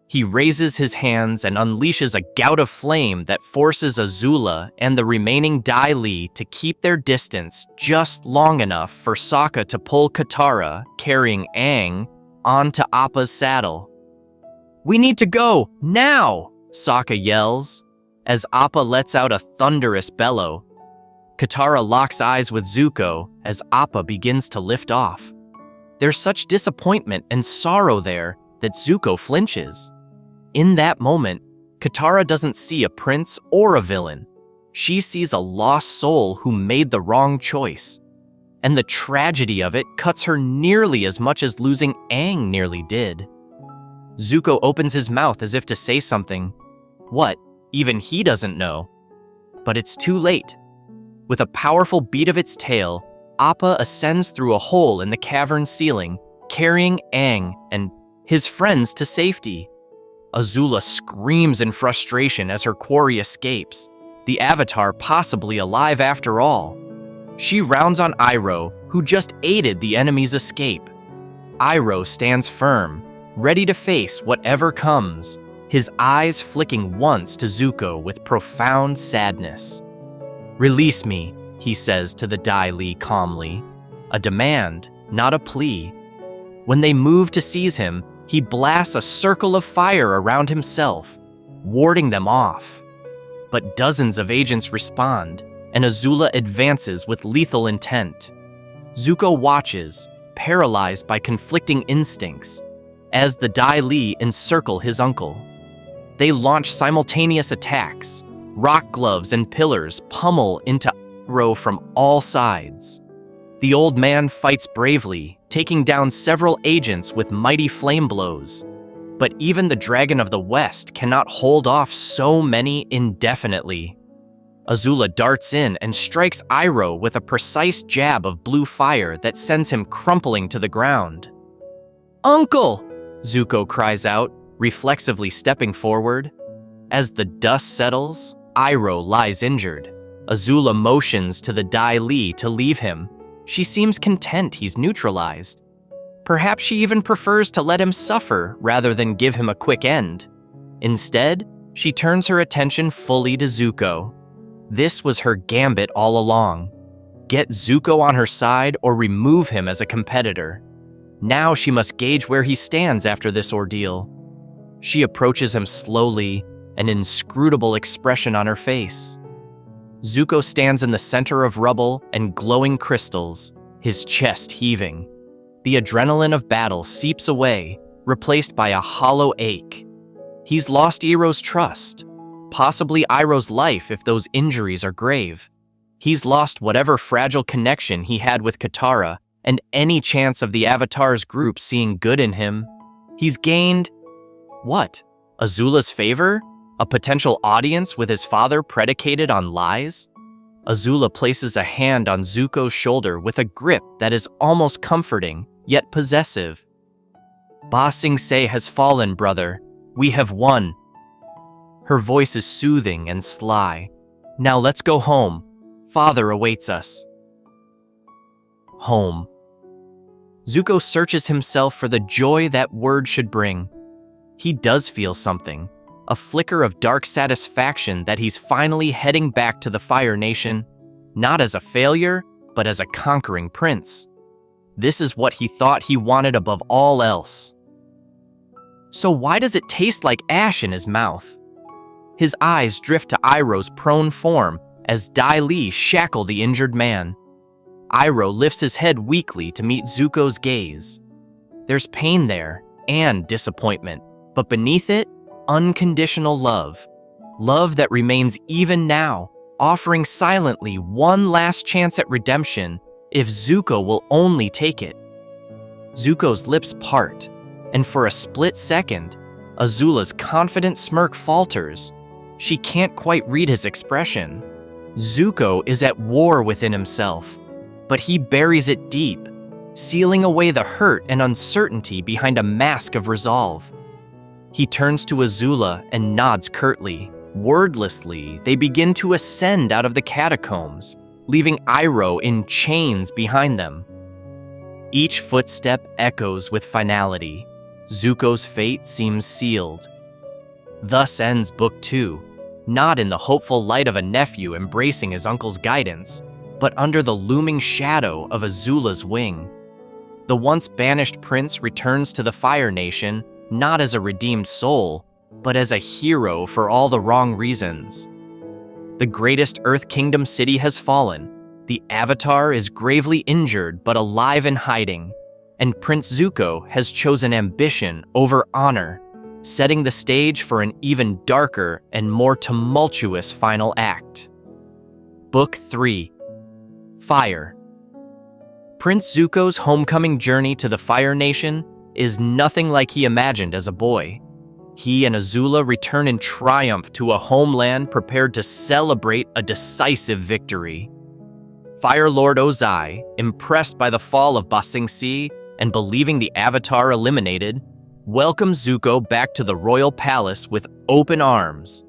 He raises his hands and unleashes a gout of flame that forces Azula and the remaining Dai Li to keep their distance just long enough for Sokka to pull Katara, carrying Aang, onto Appa's saddle. "We need to go, now!" Sokka yells, as Appa lets out a thunderous bellow. Katara locks eyes with Zuko as Appa begins to lift off. There's such disappointment and sorrow there that Zuko flinches. In that moment, Katara doesn't see a prince or a villain. She sees a lost soul who made the wrong choice. And the tragedy of it cuts her nearly as much as losing Aang nearly did. Zuko opens his mouth as if to say something. What? Even he doesn't know. But it's too late. With a powerful beat of its tail, Appa ascends through a hole in the cavern ceiling, carrying Aang and his friends to safety. Azula screams in frustration as her quarry escapes, the Avatar possibly alive after all. She rounds on Iroh, who just aided the enemy's escape. Iroh stands firm, ready to face whatever comes, his eyes flicking once to Zuko with profound sadness. "Release me," he says to the Dai Li calmly. A demand, not a plea. When they move to seize him, he blasts a circle of fire around himself, warding them off. But dozens of agents respond, and Azula advances with lethal intent. Zuko watches, paralyzed by conflicting instincts, as the Dai Li encircle his uncle. They launch simultaneous attacks. Rock gloves and pillars pummel into Iroh from all sides. The old man fights bravely, taking down several agents with mighty flame blows. But even the Dragon of the West cannot hold off so many indefinitely. Azula darts in and strikes Iroh with a precise jab of blue fire that sends him crumpling to the ground. "Uncle!" Zuko cries out, reflexively stepping forward. As the dust settles, Iroh lies injured. Azula motions to the Dai Li to leave him. She seems content he's neutralized. Perhaps she even prefers to let him suffer rather than give him a quick end. Instead, she turns her attention fully to Zuko. This was her gambit all along. Get Zuko on her side or remove him as a competitor. Now she must gauge where he stands after this ordeal. She approaches him slowly, an inscrutable expression on her face. Zuko stands in the center of rubble and glowing crystals, his chest heaving. The adrenaline of battle seeps away, replaced by a hollow ache. He's lost Iroh's trust, possibly Iroh's life if those injuries are grave. He's lost whatever fragile connection he had with Katara and any chance of the Avatar's group seeing good in him. He's gained… what? Azula's favor? A potential audience with his father predicated on lies? Azula places a hand on Zuko's shoulder with a grip that is almost comforting, yet possessive. Ba Sing Se has fallen, brother. We have won. Her voice is soothing and sly. Now let's go home. Father awaits us. Home. Zuko searches himself for the joy that word should bring. He does feel something, a flicker of dark satisfaction that he's finally heading back to the Fire Nation, not as a failure, but as a conquering prince. This is what he thought he wanted above all else. So why does it taste like ash in his mouth? His eyes drift to Iroh's prone form as Dai Li shackle the injured man. Iroh lifts his head weakly to meet Zuko's gaze. There's pain there, and disappointment, but beneath it, unconditional love. Love that remains even now, offering silently one last chance at redemption if Zuko will only take it. Zuko's lips part, and for a split second, Azula's confident smirk falters. She can't quite read his expression. Zuko is at war within himself, but he buries it deep, sealing away the hurt and uncertainty behind a mask of resolve. He turns to Azula and nods curtly. Wordlessly, they begin to ascend out of the catacombs, leaving Iroh in chains behind them. Each footstep echoes with finality. Zuko's fate seems sealed. Thus ends Book 2, not in the hopeful light of a nephew embracing his uncle's guidance, but under the looming shadow of Azula's wing. The once banished prince returns to the Fire Nation, not as a redeemed soul, but as a hero for all the wrong reasons. The greatest Earth Kingdom city has fallen. The Avatar is gravely injured but alive and hiding, and Prince Zuko has chosen ambition over honor, setting the stage for an even darker and more tumultuous final act. Book 3. Fire. Prince Zuko's homecoming journey to the Fire Nation is nothing like he imagined as a boy. He and Azula return in triumph to a homeland prepared to celebrate a decisive victory. Fire Lord Ozai, impressed by the fall of Ba Sing Se and believing the Avatar eliminated, welcomes Zuko back to the royal palace with open arms.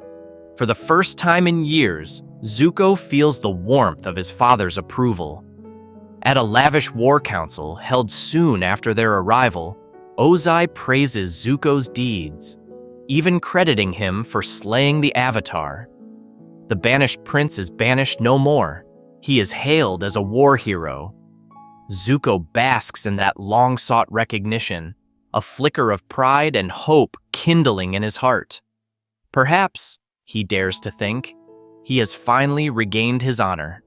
For the first time in years, Zuko feels the warmth of his father's approval. At a lavish war council held soon after their arrival, Ozai praises Zuko's deeds, even crediting him for slaying the Avatar. The banished prince is banished no more. He is hailed as a war hero. Zuko basks in that long-sought recognition, a flicker of pride and hope kindling in his heart. Perhaps, he dares to think, he has finally regained his honor.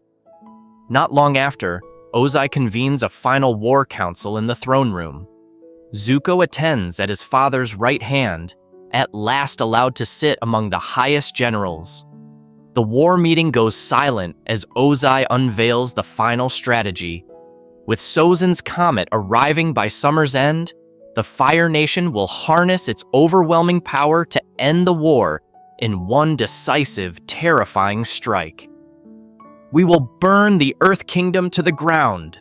Not long after, Ozai convenes a final war council in the throne room. Zuko attends at his father's right hand, at last allowed to sit among the highest generals. The war meeting goes silent as Ozai unveils the final strategy. With Sozin's comet arriving by summer's end, the Fire Nation will harness its overwhelming power to end the war in one decisive, terrifying strike. "We will burn the Earth Kingdom to the ground,"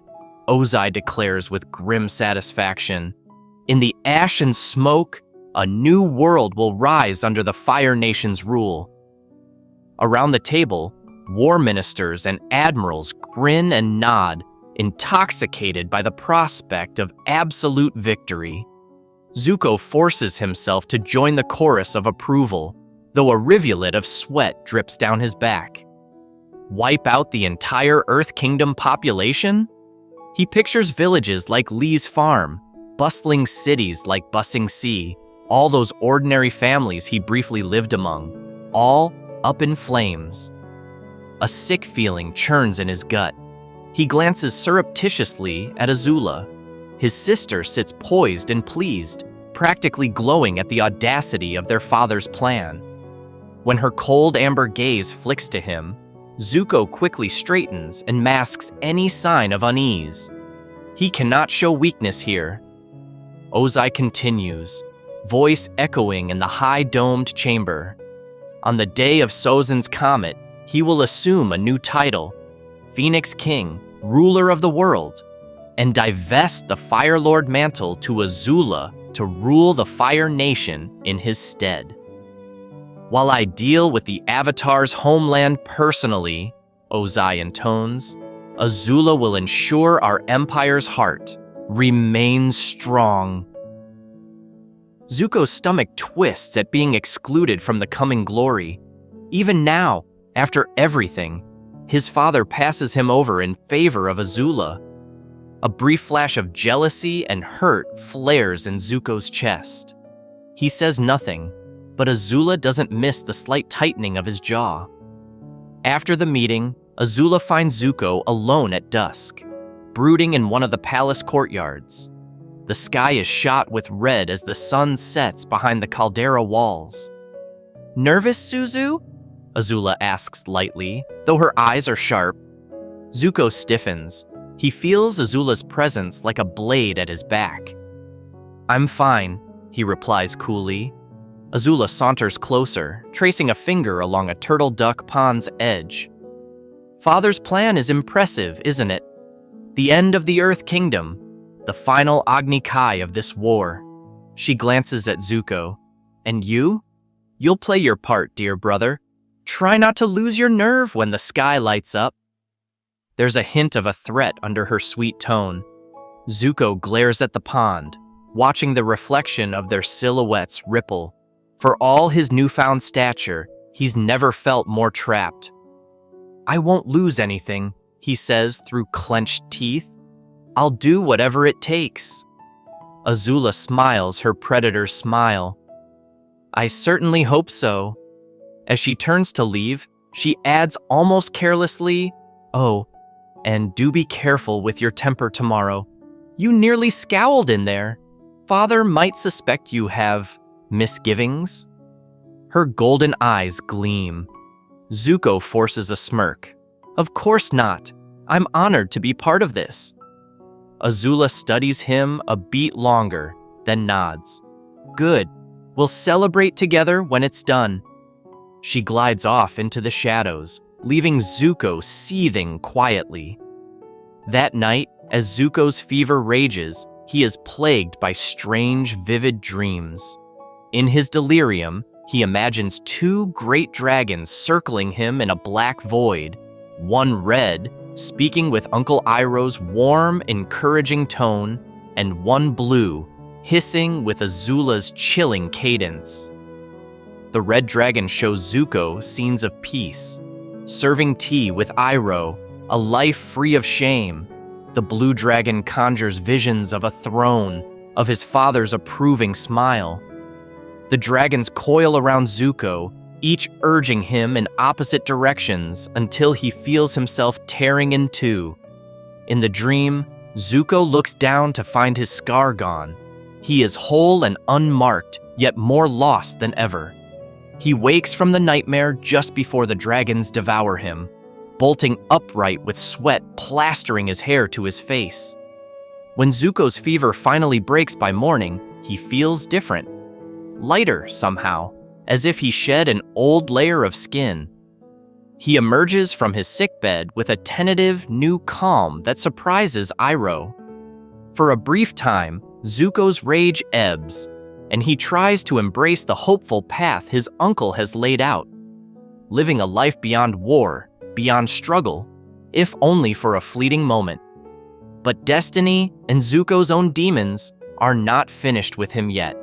Ozai declares with grim satisfaction. "In the ash and smoke, a new world will rise under the Fire Nation's rule." Around the table, war ministers and admirals grin and nod, intoxicated by the prospect of absolute victory. Zuko forces himself to join the chorus of approval, though a rivulet of sweat drips down his back. Wipe out the entire Earth Kingdom population? He pictures villages like Lee's farm, bustling cities like Ba Sing Se, all those ordinary families he briefly lived among, all up in flames. A sick feeling churns in his gut. He glances surreptitiously at Azula. His sister sits poised and pleased, practically glowing at the audacity of their father's plan. When her cold amber gaze flicks to him, Zuko quickly straightens and masks any sign of unease. He cannot show weakness here. Ozai continues, voice echoing in the high-domed chamber. On the day of Sozin's comet, he will assume a new title, Phoenix King, ruler of the world, and divest the Fire Lord mantle to Azula to rule the Fire Nation in his stead. While I deal with the Avatar's homeland personally, Ozai intones, Azula will ensure our Empire's heart remains strong. Zuko's stomach twists at being excluded from the coming glory. Even now, after everything, his father passes him over in favor of Azula. A brief flash of jealousy and hurt flares in Zuko's chest. He says nothing, but Azula doesn't miss the slight tightening of his jaw. After the meeting, Azula finds Zuko alone at dusk, brooding in one of the palace courtyards. The sky is shot with red as the sun sets behind the caldera walls. "Nervous, Suzu?" Azula asks lightly, though her eyes are sharp. Zuko stiffens. He feels Azula's presence like a blade at his back. "I'm fine," he replies coolly. Azula saunters closer, tracing a finger along a turtle duck pond's edge. "Father's plan is impressive, isn't it? The end of the Earth Kingdom, the final Agni Kai of this war." She glances at Zuko. "And you? You'll play your part, dear brother. Try not to lose your nerve when the sky lights up." There's a hint of a threat under her sweet tone. Zuko glares at the pond, watching the reflection of their silhouettes ripple. For all his newfound stature, he's never felt more trapped. "I won't lose anything," he says through clenched teeth. "I'll do whatever it takes." Azula smiles her predator's smile. "I certainly hope so." As she turns to leave, she adds almost carelessly, "Oh, and do be careful with your temper tomorrow. You nearly scowled in there. Father might suspect you have misgivings." Her golden eyes gleam. Zuko forces a smirk. "Of course not. I'm honored to be part of this." Azula studies him a beat longer, then nods. "Good. We'll celebrate together when it's done." She glides off into the shadows, leaving Zuko seething quietly. That night, as Zuko's fever rages, he is plagued by strange, vivid dreams. In his delirium, he imagines two great dragons circling him in a black void, one red, speaking with Uncle Iroh's warm, encouraging tone, and one blue, hissing with Azula's chilling cadence. The red dragon shows Zuko scenes of peace, serving tea with Iroh, a life free of shame. The blue dragon conjures visions of a throne, of his father's approving smile. The dragons coil around Zuko, each urging him in opposite directions until he feels himself tearing in two. In the dream, Zuko looks down to find his scar gone. He is whole and unmarked, yet more lost than ever. He wakes from the nightmare just before the dragons devour him, bolting upright with sweat plastering his hair to his face. When Zuko's fever finally breaks by morning, he feels different. Lighter, somehow, as if he shed an old layer of skin. He emerges from his sickbed with a tentative, new calm that surprises Iroh. For a brief time, Zuko's rage ebbs, and he tries to embrace the hopeful path his uncle has laid out, living a life beyond war, beyond struggle, if only for a fleeting moment. But destiny and Zuko's own demons are not finished with him yet.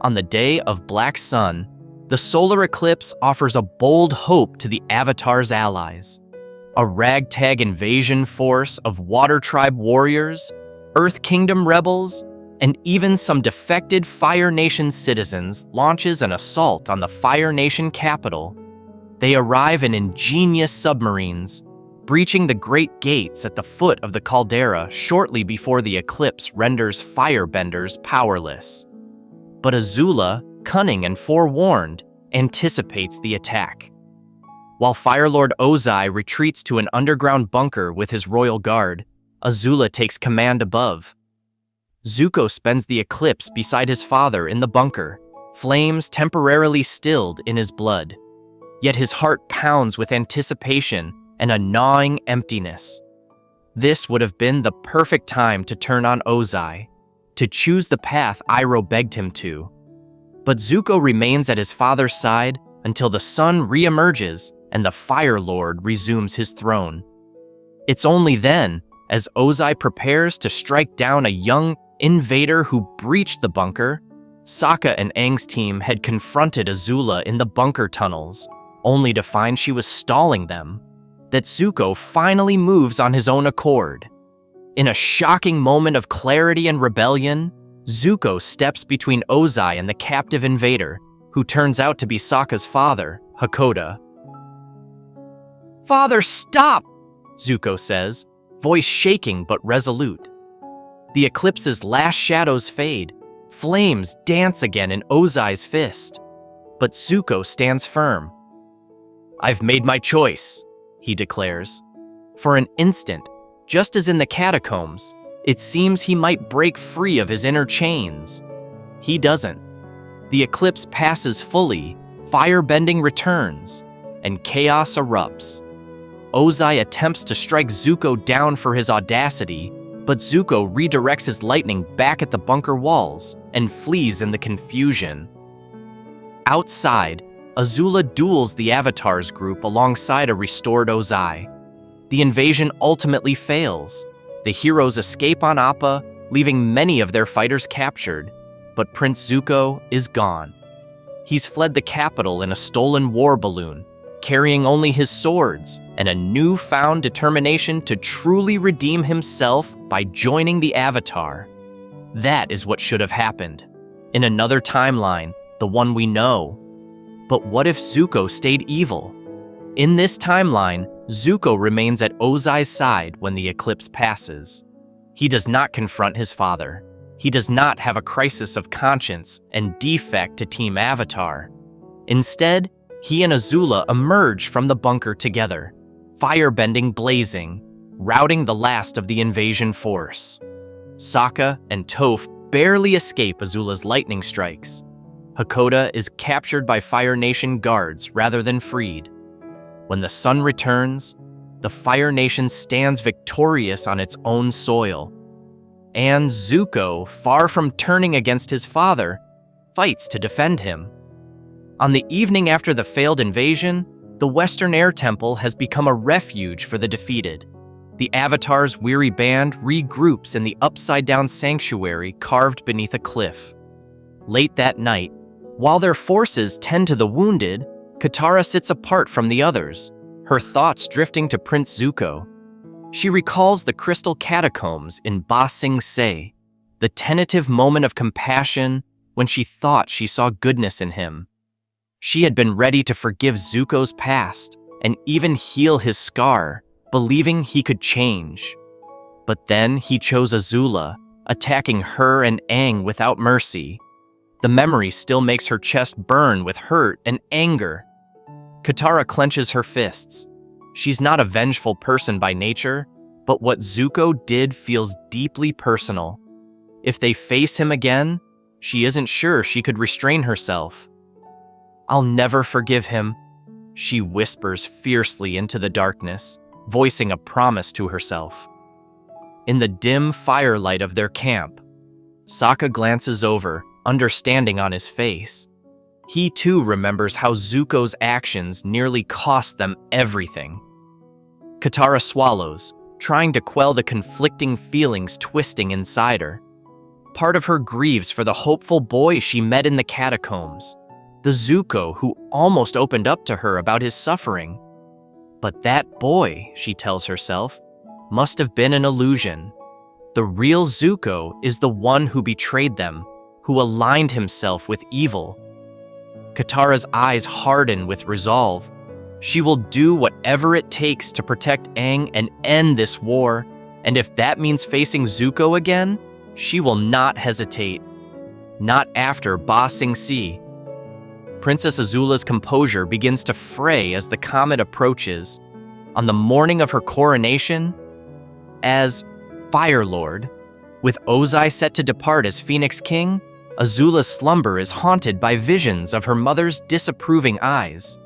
On the day of Black Sun, the solar eclipse offers a bold hope to the Avatar's allies. A ragtag invasion force of Water Tribe warriors, Earth Kingdom rebels, and even some defected Fire Nation citizens launches an assault on the Fire Nation capital. They arrive in ingenious submarines, breaching the great gates at the foot of the caldera shortly before the eclipse renders firebenders powerless. But Azula, cunning and forewarned, anticipates the attack. While Firelord Ozai retreats to an underground bunker with his royal guard, Azula takes command above. Zuko spends the eclipse beside his father in the bunker, flames temporarily stilled in his blood. Yet his heart pounds with anticipation and a gnawing emptiness. This would have been the perfect time to turn on Ozai, to choose the path Iroh begged him to. But Zuko remains at his father's side until the sun re-emerges and the Fire Lord resumes his throne. It's only then, as Ozai prepares to strike down a young invader who breached the bunker, Sokka and Aang's team had confronted Azula in the bunker tunnels, only to find she was stalling them, that Zuko finally moves on his own accord. In a shocking moment of clarity and rebellion, Zuko steps between Ozai and the captive invader, who turns out to be Sokka's father, Hakoda. "Father, stop!" Zuko says, voice shaking but resolute. The eclipse's last shadows fade, flames dance again in Ozai's fist, but Zuko stands firm. "I've made my choice," he declares. For an instant, just as in the catacombs, it seems he might break free of his inner chains. He doesn't. The eclipse passes fully, firebending returns, and chaos erupts. Ozai attempts to strike Zuko down for his audacity, but Zuko redirects his lightning back at the bunker walls and flees in the confusion. Outside, Azula duels the Avatar's group alongside a restored Ozai. The invasion ultimately fails. The heroes escape on Appa, leaving many of their fighters captured, but Prince Zuko is gone. He's fled the capital in a stolen war balloon, carrying only his swords and a newfound determination to truly redeem himself by joining the Avatar. That is what should have happened. In another timeline, the one we know. But what if Zuko stayed evil? In this timeline, Zuko remains at Ozai's side when the eclipse passes. He does not confront his father. He does not have a crisis of conscience and defect to Team Avatar. Instead, he and Azula emerge from the bunker together, firebending blazing, routing the last of the invasion force. Sokka and Toph barely escape Azula's lightning strikes. Hakoda is captured by Fire Nation guards rather than freed. When the sun returns, the Fire Nation stands victorious on its own soil. And Zuko, far from turning against his father, fights to defend him. On the evening after the failed invasion, the Western Air Temple has become a refuge for the defeated. The Avatar's weary band regroups in the upside-down sanctuary carved beneath a cliff. Late that night, while their forces tend to the wounded, Katara sits apart from the others, her thoughts drifting to Prince Zuko. She recalls the crystal catacombs in Ba Sing Se, the tentative moment of compassion when she thought she saw goodness in him. She had been ready to forgive Zuko's past and even heal his scar, believing he could change. But then he chose Azula, attacking her and Aang without mercy. The memory still makes her chest burn with hurt and anger. Katara clenches her fists. She's not a vengeful person by nature, but what Zuko did feels deeply personal. If they face him again, she isn't sure she could restrain herself. "I'll never forgive him," she whispers fiercely into the darkness, voicing a promise to herself. In the dim firelight of their camp, Sokka glances over, understanding on his face. He too remembers how Zuko's actions nearly cost them everything. Katara swallows, trying to quell the conflicting feelings twisting inside her. Part of her grieves for the hopeful boy she met in the catacombs, the Zuko who almost opened up to her about his suffering. But that boy, she tells herself, must have been an illusion. The real Zuko is the one who betrayed them, who aligned himself with evil. Katara's eyes harden with resolve. She will do whatever it takes to protect Aang and end this war, and if that means facing Zuko again, she will not hesitate. Not after Ba Sing Se. Princess Azula's composure begins to fray as the comet approaches. On the morning of her coronation, as Fire Lord, with Ozai set to depart as Phoenix King, Azula's slumber is haunted by visions of her mother's disapproving eyes.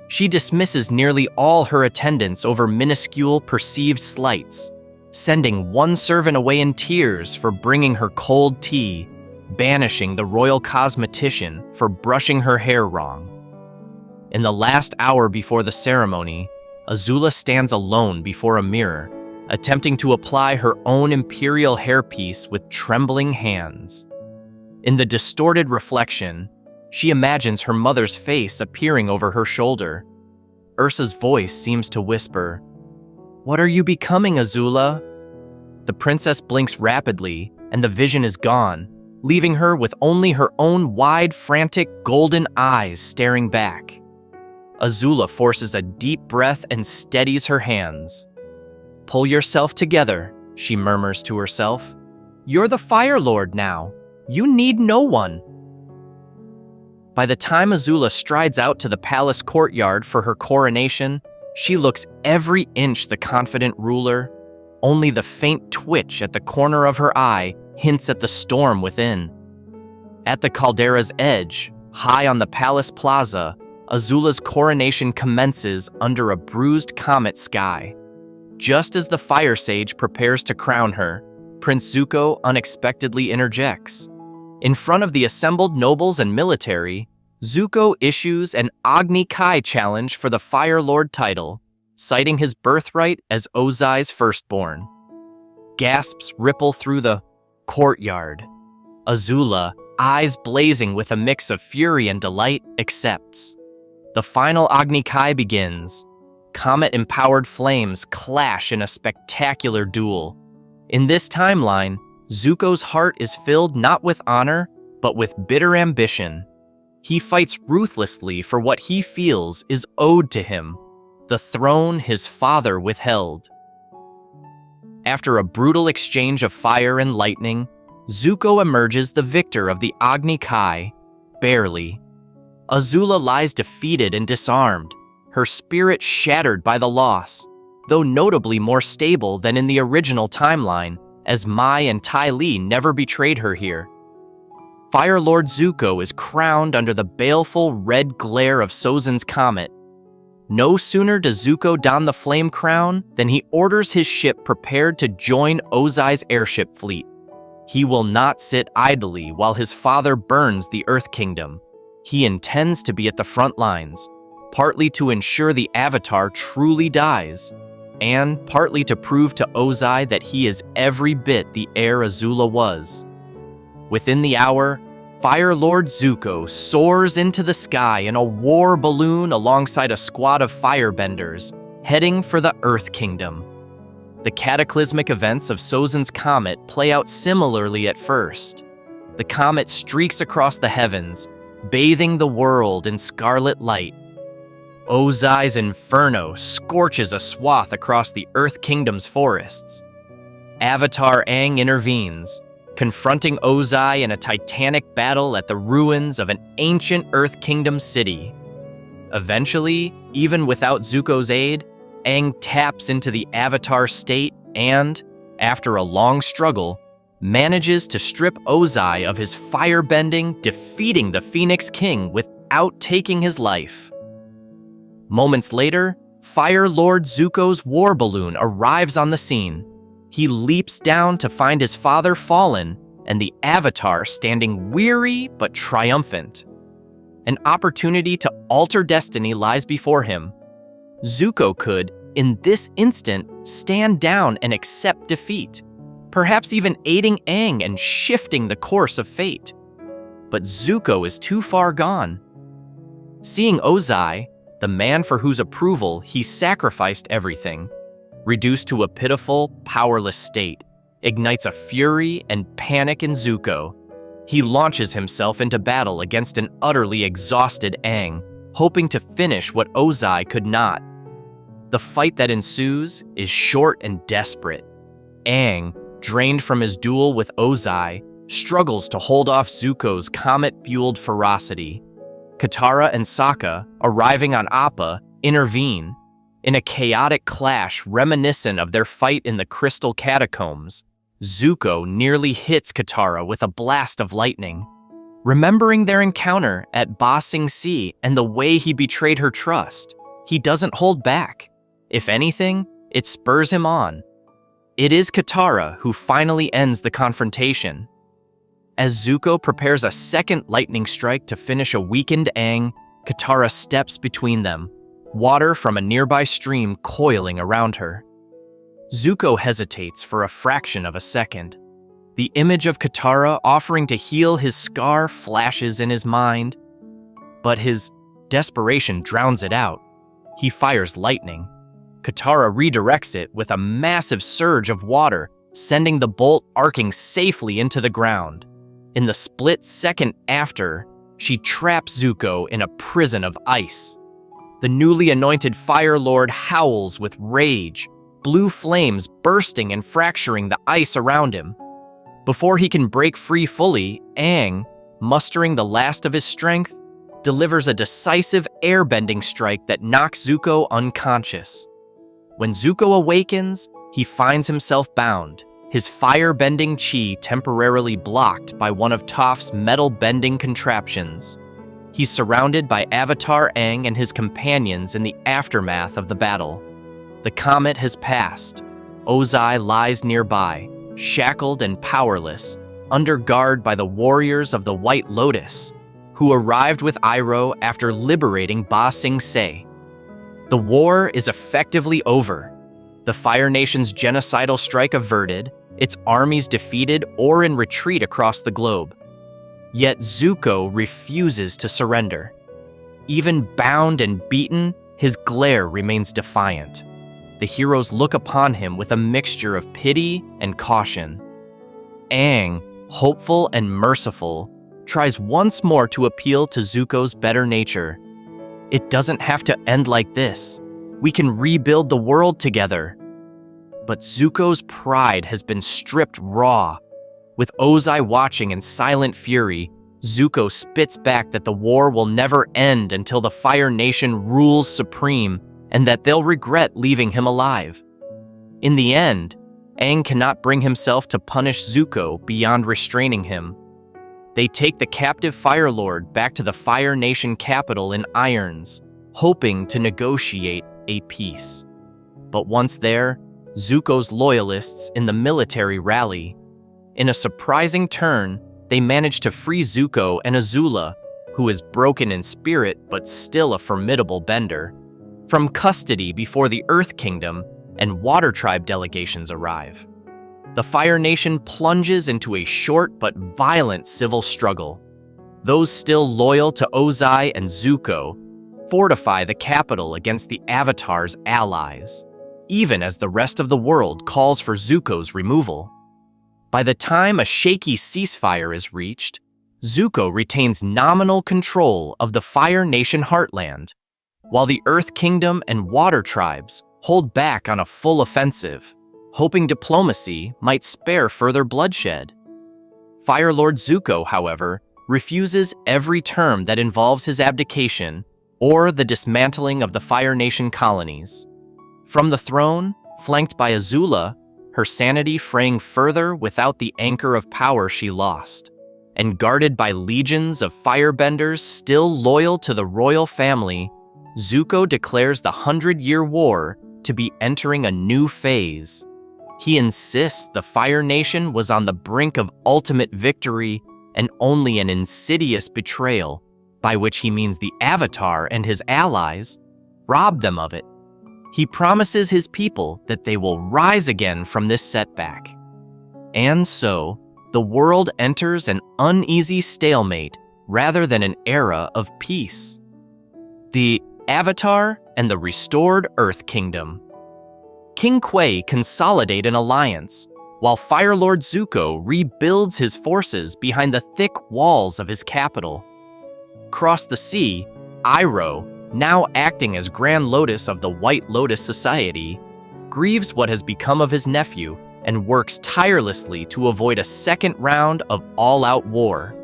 She dismisses nearly all her attendants over minuscule perceived slights, sending one servant away in tears for bringing her cold tea, banishing the royal cosmetician for brushing her hair wrong. In the last hour before the ceremony, Azula stands alone before a mirror, attempting to apply her own imperial hairpiece with trembling hands. In the distorted reflection, she imagines her mother's face appearing over her shoulder. Ursa's voice seems to whisper, "What are you becoming, Azula?" The princess blinks rapidly, and the vision is gone, leaving her with only her own wide, frantic, golden eyes staring back. Azula forces a deep breath and steadies her hands. "Pull yourself together," she murmurs to herself. "You're the Fire Lord now. You need no one." By the time Azula strides out to the palace courtyard for her coronation, she looks every inch the confident ruler. Only the faint twitch at the corner of her eye hints at the storm within. At the caldera's edge, high on the palace plaza, Azula's coronation commences under a bruised comet sky. Just as the fire sage prepares to crown her, Prince Zuko unexpectedly interjects. In front of the assembled nobles and military, Zuko issues an Agni Kai challenge for the Fire Lord title, citing his birthright as Ozai's firstborn. Gasps ripple through the courtyard. Azula, eyes blazing with a mix of fury and delight, accepts. The final Agni Kai begins. Comet-empowered flames clash in a spectacular duel. In this timeline, Zuko's heart is filled not with honor, but with bitter ambition. He fights ruthlessly for what he feels is owed to him, the throne his father withheld. After a brutal exchange of fire and lightning, Zuko emerges the victor of the Agni Kai, barely. Azula lies defeated and disarmed, her spirit shattered by the loss, though notably more stable than in the original timeline, as Mai and Ty Lee never betrayed her here. Fire Lord Zuko is crowned under the baleful red glare of Sozin's comet. No sooner does Zuko don the flame crown than he orders his ship prepared to join Ozai's airship fleet. He will not sit idly while his father burns the Earth Kingdom. He intends to be at the front lines, partly to ensure the Avatar truly dies, and partly to prove to Ozai that he is every bit the heir Azula was. Within the hour, Fire Lord Zuko soars into the sky in a war balloon alongside a squad of firebenders, heading for the Earth Kingdom. The cataclysmic events of Sozin's comet play out similarly at first. The comet streaks across the heavens, bathing the world in scarlet light. Ozai's inferno scorches a swath across the Earth Kingdom's forests. Avatar Aang intervenes, confronting Ozai in a titanic battle at the ruins of an ancient Earth Kingdom city. Eventually, even without Zuko's aid, Aang taps into the Avatar state and, after a long struggle, manages to strip Ozai of his firebending, defeating the Phoenix King without taking his life. Moments later, Fire Lord Zuko's war balloon arrives on the scene. He leaps down to find his father fallen and the Avatar standing weary but triumphant. An opportunity to alter destiny lies before him. Zuko could, in this instant, stand down and accept defeat, perhaps even aiding Aang and shifting the course of fate. But Zuko is too far gone. Seeing Ozai, the man for whose approval he sacrificed everything, reduced to a pitiful, powerless state, ignites a fury and panic in Zuko. He launches himself into battle against an utterly exhausted Aang, hoping to finish what Ozai could not. The fight that ensues is short and desperate. Aang, drained from his duel with Ozai, struggles to hold off Zuko's comet-fueled ferocity. Katara and Sokka, arriving on Appa, intervene. In a chaotic clash reminiscent of their fight in the Crystal Catacombs, Zuko nearly hits Katara with a blast of lightning. Remembering their encounter at Ba Sing Se and the way he betrayed her trust, he doesn't hold back. If anything, it spurs him on. It is Katara who finally ends the confrontation. As Zuko prepares a second lightning strike to finish a weakened Aang, Katara steps between them, water from a nearby stream coiling around her. Zuko hesitates for a fraction of a second. The image of Katara offering to heal his scar flashes in his mind, but his desperation drowns it out. He fires lightning. Katara redirects it with a massive surge of water, sending the bolt arcing safely into the ground. In the split second after, she traps Zuko in a prison of ice. The newly anointed Fire Lord howls with rage, blue flames bursting and fracturing the ice around him. Before he can break free fully, Aang, mustering the last of his strength, delivers a decisive airbending strike that knocks Zuko unconscious. When Zuko awakens, he finds himself bound, his fire-bending chi temporarily blocked by one of Toph's metal-bending contraptions. He's surrounded by Avatar Aang and his companions in the aftermath of the battle. The comet has passed. Ozai lies nearby, shackled and powerless, under guard by the warriors of the White Lotus, who arrived with Iroh after liberating Ba Sing Se. The war is effectively over. The Fire Nation's genocidal strike averted, its armies defeated or in retreat across the globe. Yet Zuko refuses to surrender. Even bound and beaten, his glare remains defiant. The heroes look upon him with a mixture of pity and caution. Aang, hopeful and merciful, tries once more to appeal to Zuko's better nature. It doesn't have to end like this. We can rebuild the world together. But Zuko's pride has been stripped raw. With Ozai watching in silent fury, Zuko spits back that the war will never end until the Fire Nation rules supreme and that they'll regret leaving him alive. In the end, Aang cannot bring himself to punish Zuko beyond restraining him. They take the captive Fire Lord back to the Fire Nation capital in irons, hoping to negotiate a peace. But once there, Zuko's loyalists in the military rally. In a surprising turn, they manage to free Zuko and Azula, who is broken in spirit but still a formidable bender, from custody before the Earth Kingdom and Water Tribe delegations arrive. The Fire Nation plunges into a short but violent civil struggle. Those still loyal to Ozai and Zuko fortify the capital against the Avatar's allies, even as the rest of the world calls for Zuko's removal. By the time a shaky ceasefire is reached, Zuko retains nominal control of the Fire Nation heartland, while the Earth Kingdom and Water Tribes hold back on a full offensive, hoping diplomacy might spare further bloodshed. Fire Lord Zuko, however, refuses every term that involves his abdication or the dismantling of the Fire Nation colonies. From the throne, flanked by Azula, her sanity fraying further without the anchor of power she lost, and guarded by legions of firebenders still loyal to the royal family, Zuko declares the 100-Year War to be entering a new phase. He insists the Fire Nation was on the brink of ultimate victory and only an insidious betrayal, by which he means the Avatar and his allies, robbed them of it. He promises his people that they will rise again from this setback. And so, the world enters an uneasy stalemate rather than an era of peace. The Avatar and the restored Earth Kingdom. King Kwai consolidate an alliance, while Fire Lord Zuko rebuilds his forces behind the thick walls of his capital. Across the sea, Iroh, now acting as Grand Lotus of the White Lotus Society, grieves what has become of his nephew and works tirelessly to avoid a second round of all-out war.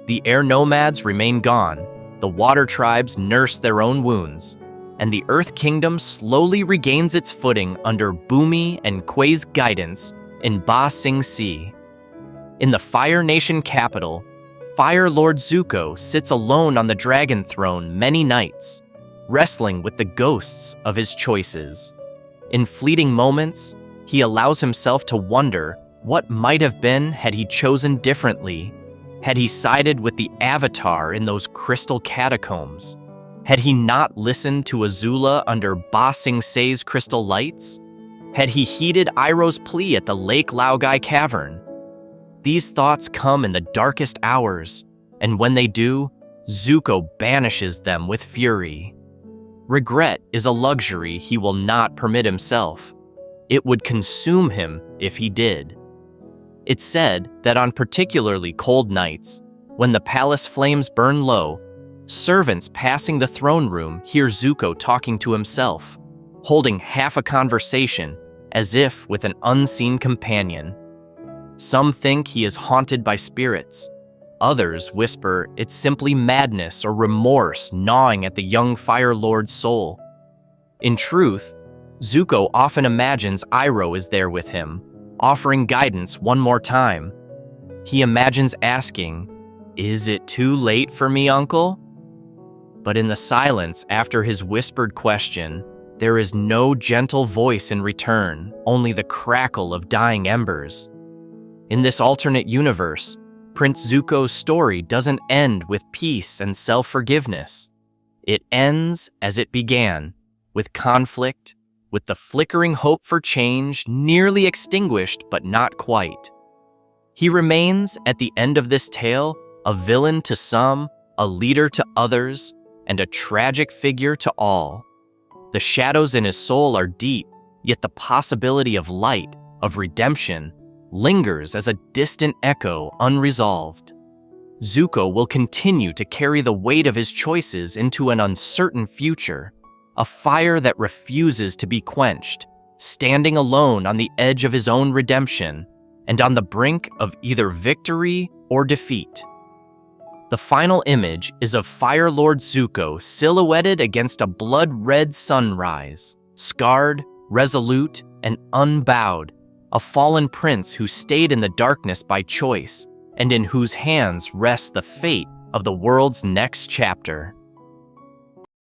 The air nomads remain gone, the water tribes nurse their own wounds, and the Earth Kingdom slowly regains its footing under Bumi and Quay's guidance in Ba Sing Se. In the Fire Nation capital, Fire Lord Zuko sits alone on the dragon throne many nights, wrestling with the ghosts of his choices. In fleeting moments, he allows himself to wonder what might have been had he chosen differently. Had he sided with the Avatar in those crystal catacombs? Had he not listened to Azula under Ba Sing Se's crystal lights? Had he heeded Iroh's plea at the Lake Laogai Cavern? These thoughts come in the darkest hours, and when they do, Zuko banishes them with fury. Regret is a luxury he will not permit himself. It would consume him if he did. It's said that on particularly cold nights, when the palace flames burn low, servants passing the throne room hear Zuko talking to himself, holding half a conversation as if with an unseen companion. Some think he is haunted by spirits. Others whisper it's simply madness or remorse gnawing at the young Fire Lord's soul. In truth, Zuko often imagines Iroh is there with him, offering guidance one more time. He imagines asking, "Is it too late for me, Uncle?" But in the silence after his whispered question, there is no gentle voice in return, only the crackle of dying embers. In this alternate universe, Prince Zuko's story doesn't end with peace and self-forgiveness. It ends as it began, with conflict, with the flickering hope for change nearly extinguished but not quite. He remains, at the end of this tale, a villain to some, a leader to others, and a tragic figure to all. The shadows in his soul are deep, yet the possibility of light, of redemption, lingers as a distant echo unresolved. Zuko will continue to carry the weight of his choices into an uncertain future, a fire that refuses to be quenched, standing alone on the edge of his own redemption and on the brink of either victory or defeat. The final image is of Fire Lord Zuko silhouetted against a blood-red sunrise, scarred, resolute, and unbowed, a fallen prince who stayed in the darkness by choice and in whose hands rests the fate of the world's next chapter.